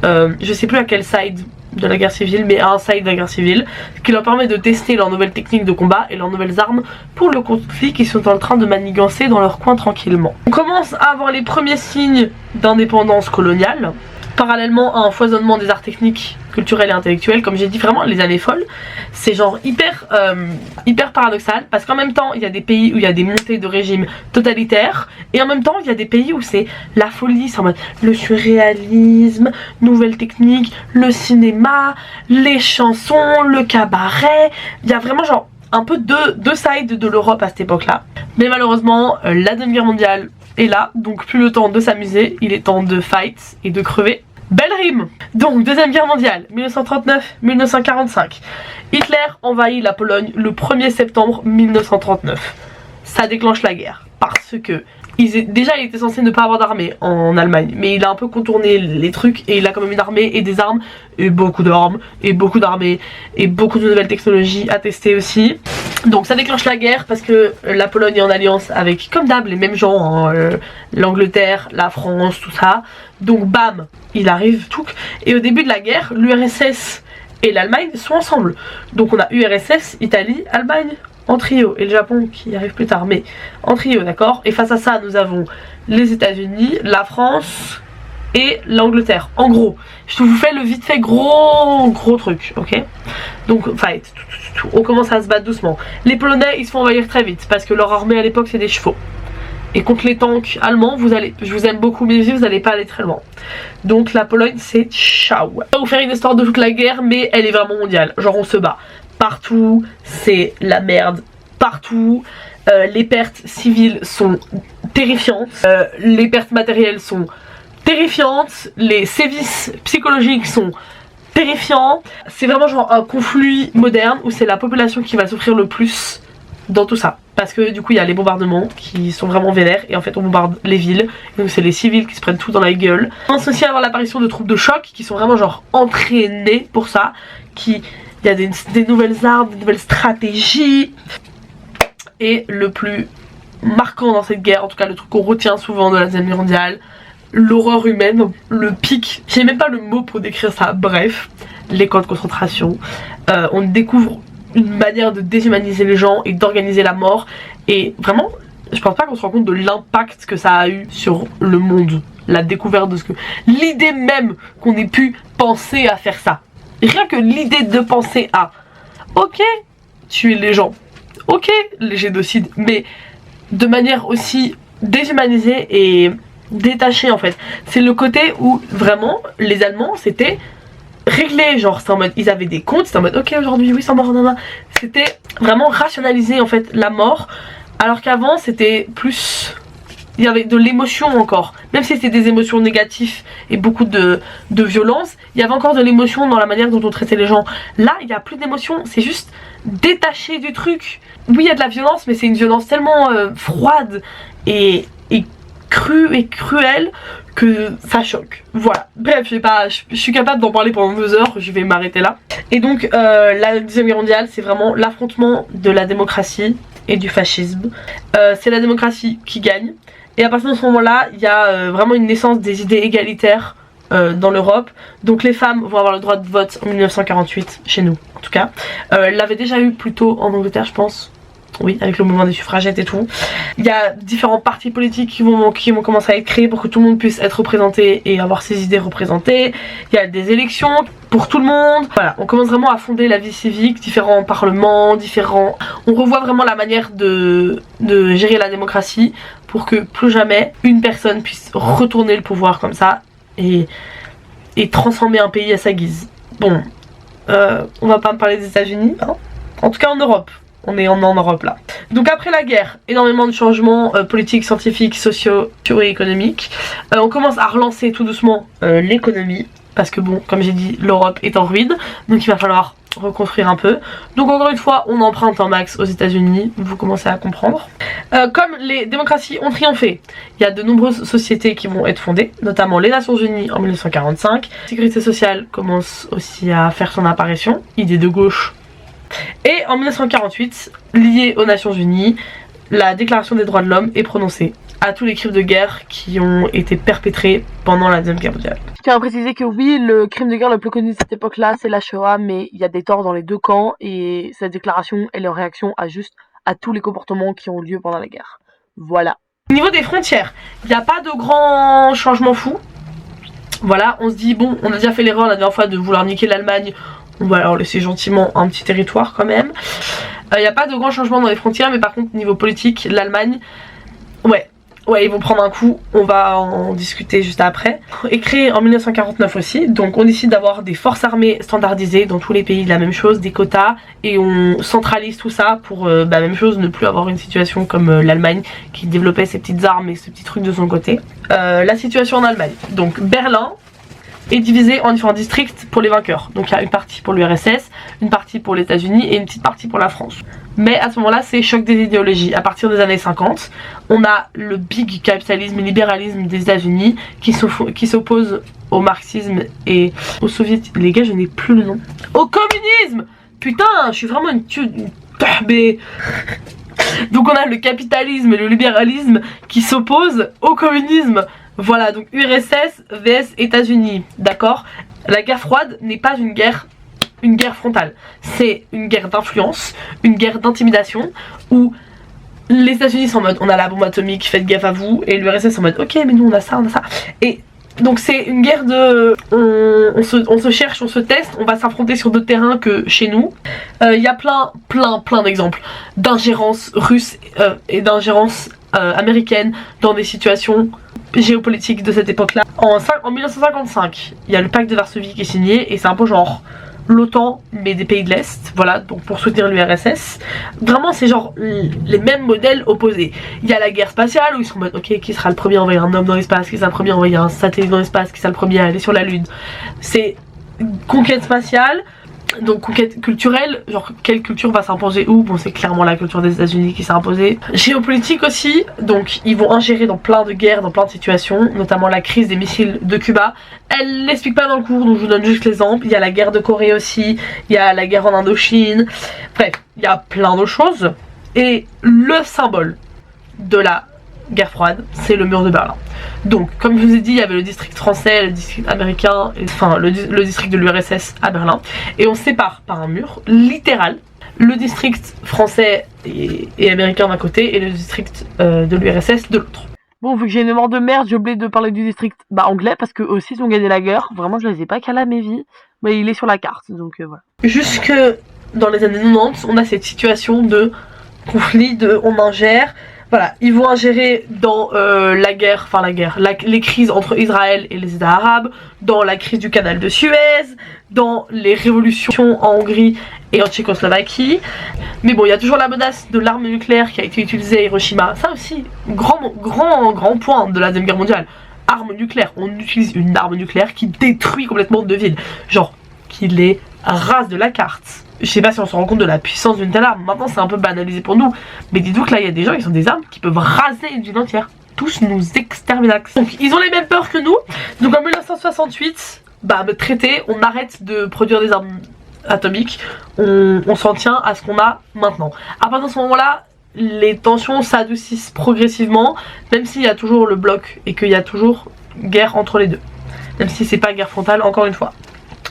Speaker 1: Je sais plus à quel side de la guerre civile, mais à un side de la guerre civile, ce qui leur permet de tester leurs nouvelles techniques de combat et leurs nouvelles armes pour le conflit qu'ils sont en train de manigancer dans leur coin tranquillement. On commence à avoir les premiers signes d'indépendance coloniale, parallèlement à un foisonnement des arts techniques, culturels et intellectuels. Comme j'ai dit, vraiment les années folles, c'est genre hyper paradoxal, parce qu'en même temps il y a des pays où il y a des montées de régimes totalitaires, et en même temps il y a des pays où c'est la folie, c'est en mode le surréalisme, nouvelles techniques, le cinéma, les chansons, le cabaret. Il y a vraiment genre un peu deux sides de l'Europe à cette époque là. Mais malheureusement la Deuxième Guerre mondiale est là, donc plus le temps de s'amuser, il est temps de fight et de crever. Belle rime. Donc Deuxième Guerre mondiale, 1939-1945. Hitler envahit la Pologne le 1er septembre 1939. Ça déclenche la guerre, parce que déjà il était censé ne pas avoir d'armée en Allemagne, mais il a un peu contourné les trucs et il a quand même une armée et des armes, et beaucoup d'armes, et beaucoup d'armées, et beaucoup de nouvelles technologies à tester aussi. Donc ça déclenche la guerre parce que la Pologne est en alliance avec, comme d'hab, les mêmes gens, hein, l'Angleterre, la France, tout ça. Donc bam, il arrive tout. Et au début de la guerre, l'URSS et l'Allemagne sont ensemble. Donc on a URSS, Italie, Allemagne en trio, et le Japon qui arrive plus tard, mais en trio, d'accord. Et face à ça, nous avons les États-Unis, la France et l'Angleterre. En gros, je vous fais le vite fait gros truc, ok. Donc fight, on commence à se battre doucement. Les Polonais ils se font envahir très vite parce que leur armée à l'époque c'est des chevaux. Et contre les tanks allemands, je vous aime beaucoup mais vous n'allez pas aller très loin. Donc la Pologne c'est ciao. Je vais vous faire une histoire de toute la guerre, mais elle est vraiment mondiale. Genre on se bat partout, c'est la merde partout. Les pertes civiles sont terrifiantes. Les pertes matérielles sont terrifiantes. Les sévices psychologiques sont terrifiants. C'est vraiment genre un conflit moderne où c'est la population qui va souffrir le plus dans tout ça. Parce que du coup il y a les bombardements qui sont vraiment vénères et en fait on bombarde les villes. Donc c'est les civils qui se prennent tout dans la gueule. On pense aussi à avoir l'apparition de troupes de choc qui sont vraiment genre entraînées pour ça. Il y a des nouvelles armes, des nouvelles stratégies. Et le plus marquant dans cette guerre, en tout cas le truc qu'on retient souvent de la Deuxième Guerre mondiale, l'horreur humaine, le pic, j'ai même pas le mot pour décrire ça, bref, les camps de concentration. On découvre une manière de déshumaniser les gens et d'organiser la mort, et vraiment je pense pas qu'on se rend compte de l'impact que ça a eu sur le monde, la découverte de ce que, l'idée même qu'on ait pu penser à faire ça, rien que l'idée de penser à ok tuer les gens, ok les génocides, mais de manière aussi déshumanisée et détachée en fait. C'est le côté où vraiment les Allemands c'était réglé, genre c'est en mode ils avaient des comptes, c'était en mode ok aujourd'hui 800 morts, c'était vraiment rationaliser en fait la mort, alors qu'avant c'était plus, il y avait de l'émotion encore, même si c'était des émotions négatives et beaucoup de violence, il y avait encore de l'émotion dans la manière dont on traitait les gens. Là il n'y a plus d'émotion, c'est juste détaché du truc. Oui il y a de la violence, mais c'est une violence tellement froide et crue et cruelle que ça choque. Voilà, bref, je suis capable d'en parler pendant 2 heures, je vais m'arrêter là. Et donc la Deuxième Guerre mondiale c'est vraiment l'affrontement de la démocratie et du fascisme. C'est la démocratie qui gagne, et à partir de ce moment là il y a vraiment une naissance des idées égalitaires dans l'Europe. Donc les femmes vont avoir le droit de vote en 1948 chez nous en tout cas. L'avait déjà eu plus tôt en Angleterre je pense. Oui, avec le mouvement des suffragettes et tout. Il y a différents partis politiques qui vont commencer à être créés pour que tout le monde puisse être représenté et avoir ses idées représentées. Il y a des élections pour tout le monde. Voilà, on commence vraiment à fonder la vie civique, différents parlements, on revoit vraiment la manière de gérer la démocratie pour que plus jamais une personne puisse retourner le pouvoir comme ça et transformer un pays à sa guise. Bon, on va pas me parler des États-Unis, hein. En tout cas en Europe. On est en Europe là. Donc après la guerre, énormément de changements politiques, scientifiques, sociaux et économiques. On commence à relancer tout doucement l'économie. Parce que bon, comme j'ai dit, l'Europe est en ruine. Donc il va falloir reconstruire un peu. Donc encore une fois, on emprunte un max aux États-Unis. Vous commencez à comprendre. Comme les démocraties ont triomphé, il y a de nombreuses sociétés qui vont être fondées. Notamment les Nations Unies en 1945. La sécurité sociale commence aussi à faire son apparition. Idée de gauche. Et en 1948, lié aux Nations Unies, la Déclaration des droits de l'homme est prononcée à tous les crimes de guerre qui ont été perpétrés pendant la Deuxième Guerre mondiale. Je tiens à préciser que oui, le crime de guerre le plus connu de cette époque-là, c'est la Shoah, mais il y a des torts dans les deux camps, et cette déclaration, elle est en réaction à tous les comportements qui ont lieu pendant la guerre. Voilà. Au niveau des frontières, il n'y a pas de grands changements fous. Voilà, on se dit, bon, on a déjà fait l'erreur la dernière fois de vouloir niquer l'Allemagne, on va leur laisser gentiment un petit territoire quand même. Il n'y a pas de grands changements dans les frontières, mais par contre, niveau politique, l'Allemagne, ouais, ils vont prendre un coup, on va en discuter juste après. Et créé en 1949 aussi, donc on décide d'avoir des forces armées standardisées dans tous les pays, la même chose, des quotas, et on centralise tout ça pour, même chose, ne plus avoir une situation comme l'Allemagne qui développait ses petites armes et ses petits trucs de son côté. La situation en Allemagne, donc Berlin est divisée en différents districts pour les vainqueurs. Donc il y a une partie pour l'URSS, une partie pour les États-Unis et une petite partie pour la France. Mais à ce moment-là, c'est choc des idéologies. À partir des années 50, on a le big capitalisme et libéralisme des États-Unis qui s'oppose au marxisme et au soviétique. Les gars, je n'ai plus le nom. Au communisme. Putain, je suis vraiment une mais... Donc on a le capitalisme et le libéralisme qui s'opposent au communisme. Voilà, donc URSS vs États-Unis, d'accord? La guerre froide n'est pas une guerre frontale. C'est une guerre d'influence, une guerre d'intimidation, où les États-Unis sont en mode on a la bombe atomique, faites gaffe à vous, et l'URSS en mode ok, mais nous on a ça, on a ça. Et donc c'est une guerre de... On se cherche, on se teste, on va s'affronter sur d'autres terrains que chez nous. Il y a plein d'exemples d'ingérence russe et d'ingérence américaine dans des situations géopolitiques de cette époque-là. En 1955, il y a le pacte de Varsovie qui est signé, et c'est un peu genre l'OTAN mais des pays de l'Est, voilà, donc pour soutenir l'URSS. Vraiment c'est genre les mêmes modèles opposés. Il y a la guerre spatiale où ils sont en mode ok, qui sera le premier à envoyer un homme dans l'espace, qui sera le premier à envoyer un satellite dans l'espace, qui sera le premier à aller sur la lune. C'est conquête spatiale. Donc conquête culturelle, genre quelle culture va s'imposer où? Bon, c'est clairement la culture des États-Unis qui s'est imposée. Géopolitique aussi, donc ils vont ingérer dans plein de guerres, dans plein de situations, notamment la crise des missiles de Cuba. Elle l'explique pas dans le cours, donc je vous donne juste l'exemple. Il y a la guerre de Corée aussi, il y a la guerre en Indochine, bref, il y a plein de choses. Et le symbole de la guerre froide, c'est le mur de Berlin. Donc, comme je vous ai dit, il y avait le district français, le district américain, enfin le district de l'URSS à Berlin. Et on sépare par un mur, littéral, le district français et américain d'un côté et le district de l'URSS de l'autre. Bon, vu que j'ai une mémoire de merde, j'ai oublié de parler du district anglais, parce qu'eux aussi ils ont gagné la guerre. Vraiment, je les ai pas calés à mes vies, mais il est sur la carte, donc voilà. Jusque dans les années 90, on a cette situation de conflit, on ingère. Voilà, ils vont ingérer dans les crises entre Israël et les États arabes, dans la crise du canal de Suez, dans les révolutions en Hongrie et en Tchécoslovaquie. Mais bon, il y a toujours la menace de l'arme nucléaire qui a été utilisée à Hiroshima. Ça aussi, grand point de la Deuxième Guerre mondiale. Arme nucléaire, on utilise une arme nucléaire qui détruit complètement deux villes. Genre, qui les rase de la carte. Je sais pas si on se rend compte de la puissance d'une telle arme. Maintenant c'est un peu banalisé pour nous, mais dites-vous que là il y a des gens qui ont des armes qui peuvent raser une ville entière. Tous nous exterminax. Donc ils ont les mêmes peurs que nous. Donc en 1968, traité, on arrête de produire des armes atomiques. On s'en tient à ce qu'on a maintenant. À partir de ce moment là, les tensions s'adoucissent progressivement, même s'il y a toujours le bloc et qu'il y a toujours guerre entre les deux. Même si c'est pas guerre frontale, encore une fois.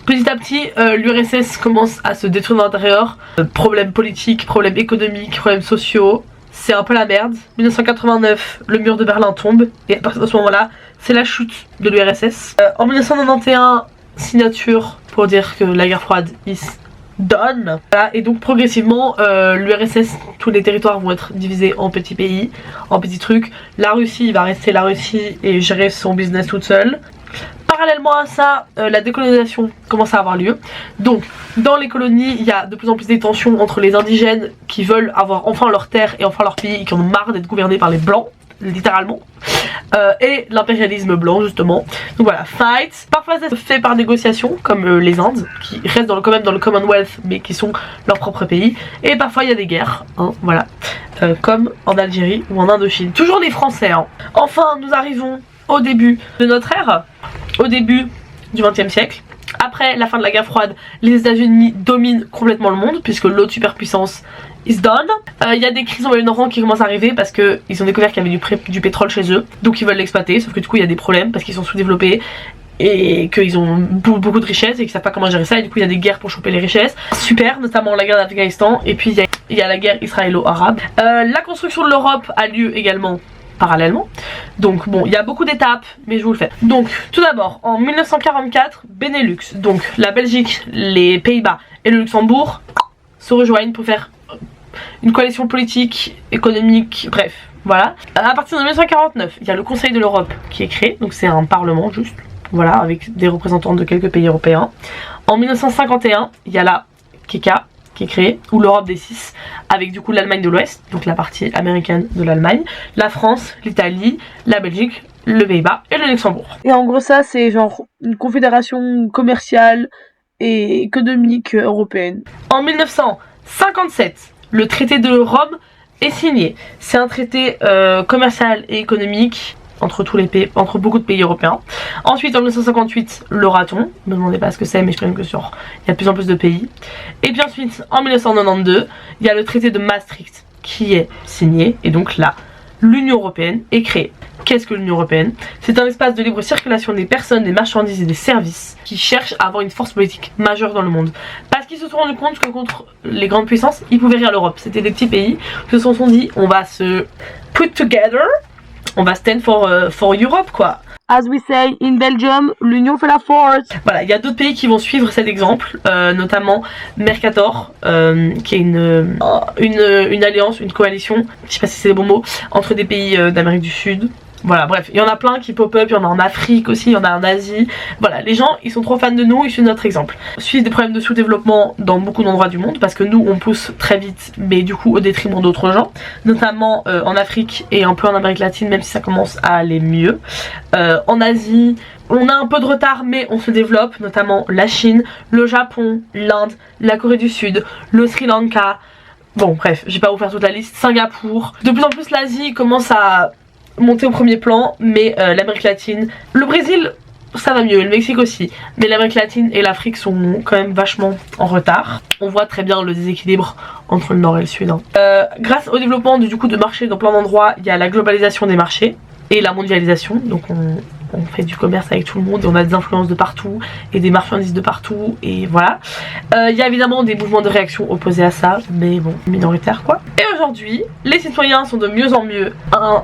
Speaker 1: Petit à petit, l'URSS commence à se détruire de l'intérieur. Problèmes politiques, problèmes économiques, problèmes sociaux. C'est un peu la merde. 1989, le mur de Berlin tombe. Et à partir de ce moment-là, c'est la chute de l'URSS. En 1991, signature pour dire que la guerre froide is done. Voilà, et donc progressivement, l'URSS, tous les territoires vont être divisés en petits pays, en petits trucs. La Russie va rester la Russie et gérer son business toute seule. Parallèlement à ça, la décolonisation commence à avoir lieu. Donc, dans les colonies, il y a de plus en plus des tensions entre les indigènes qui veulent avoir enfin leur terre et enfin leur pays et qui en ont marre d'être gouvernés par les blancs, littéralement, et l'impérialisme blanc, justement. Donc voilà, fight. Parfois, ça se fait par négociation, comme les Indes, qui restent quand même dans le Commonwealth, mais qui sont leur propre pays. Et parfois, il y a des guerres, hein, voilà, comme en Algérie ou en Indochine. Toujours les Français, hein. Enfin, nous arrivons au début de notre ère, au début du XXe siècle. Après la fin de la guerre froide, les États-Unis dominent complètement le monde puisque l'autre superpuissance is done. Il y a des crises au Moyen-Orient qui commencent à arriver parce qu'ils ont découvert qu'il y avait du pétrole chez eux, donc ils veulent l'exploiter, sauf que du coup il y a des problèmes parce qu'ils sont sous-développés et qu'ils ont beaucoup de richesses et qu'ils savent pas comment gérer ça, et du coup il y a des guerres pour choper les richesses. Super, notamment la guerre d'Afghanistan, et puis il y a la guerre israélo-arabe. La construction de l'Europe a lieu également parallèlement, donc bon, il y a beaucoup d'étapes, mais je vous le fais. Donc tout d'abord, en 1944, Benelux, donc la Belgique, les Pays-Bas et le Luxembourg se rejoignent pour faire une coalition politique, économique, bref, voilà. À partir de 1949, il y a le Conseil de l'Europe qui est créé, donc c'est un parlement juste, voilà, avec des représentants de quelques pays européens. En 1951, il y a la KECA qui est créée, ou l'Europe des 6, avec du coup l'Allemagne de l'Ouest, donc la partie américaine de l'Allemagne, la France, l'Italie, la Belgique, le Pays-Bas et le Luxembourg. Et en gros ça c'est genre une confédération commerciale et économique européenne. En 1957, le traité de Rome est signé. C'est un traité commercial et économique entre tous les pays, entre beaucoup de pays européens. Ensuite, en 1958, l'Euratom. Ne me demandez pas ce que c'est, mais je pense que sur il y a de plus en plus de pays. Et puis ensuite, en 1992, il y a le traité de Maastricht qui est signé, et donc là, l'Union européenne est créée. Qu'est-ce que l'Union européenne? C'est un espace de libre circulation des personnes, des marchandises et des services qui cherchent à avoir une force politique majeure dans le monde. Parce qu'ils se sont rendus compte que contre les grandes puissances, ils pouvaient rien à l'Europe. C'était des petits pays qui se sont dit, on va se put together, on va stand for Europe quoi. As we say in Belgium, l'union fait la force. Voilà, il y a d'autres pays qui vont suivre cet exemple, notamment Mercator, qui est une alliance, une coalition, je sais pas si c'est les bons mots, entre des pays d'Amérique du Sud. Voilà, bref, il y en a plein qui pop-up, il y en a en Afrique aussi, il y en a en Asie. Voilà, les gens, ils sont trop fans de nous, ils suivent notre exemple. Suivent des problèmes de sous-développement dans beaucoup d'endroits du monde, parce que nous, on pousse très vite, mais du coup au détriment d'autres gens. Notamment en Afrique et un peu en Amérique latine, même si ça commence à aller mieux. En Asie, on a un peu de retard, mais on se développe, notamment la Chine, le Japon, l'Inde, la Corée du Sud, le Sri Lanka. Bon, bref, je vais pas vous faire toute la liste. Singapour. De plus en plus, l'Asie commence à monter au premier plan, mais l'Amérique latine, le Brésil ça va mieux, le Mexique aussi, mais l'Amérique latine et l'Afrique sont quand même vachement en retard. On voit très bien le déséquilibre entre le nord et le sud. Grâce au développement du coup de marchés dans plein d'endroits, il y a la globalisation des marchés et la mondialisation, donc on fait du commerce avec tout le monde et on a des influences de partout et des marchandises de partout et voilà. Il y a évidemment des mouvements de réaction opposés à ça, mais bon, minoritaires quoi. Et aujourd'hui, les citoyens sont de mieux en mieux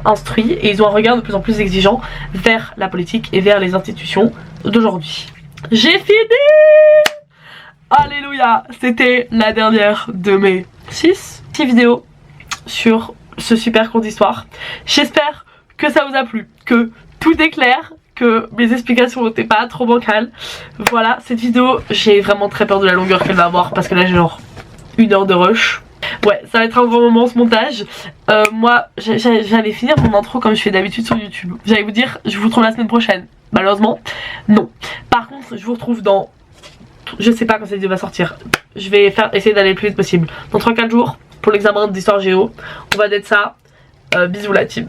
Speaker 1: instruits et ils ont un regard de plus en plus exigeant vers la politique et vers les institutions d'aujourd'hui. J'ai fini! Alléluia! C'était la dernière de mes 6 vidéos sur ce super cours d'histoire. J'espère que ça vous a plu, que tout est clair, que mes explications n'étaient pas trop bancales. Voilà, cette vidéo, j'ai vraiment très peur de la longueur qu'elle va avoir parce que là j'ai genre 1 heure de rush. Ouais, ça va être un grand moment ce montage. Moi, j'allais finir mon intro comme je fais d'habitude sur YouTube. J'allais vous dire, je vous retrouve la semaine prochaine. Malheureusement, non. Par contre, je vous retrouve dans... Je sais pas quand cette vidéo va sortir. Je vais essayer d'aller le plus vite possible. Dans 3-4 jours, pour l'examen d'histoire géo. On va d'être ça. Bisous la team.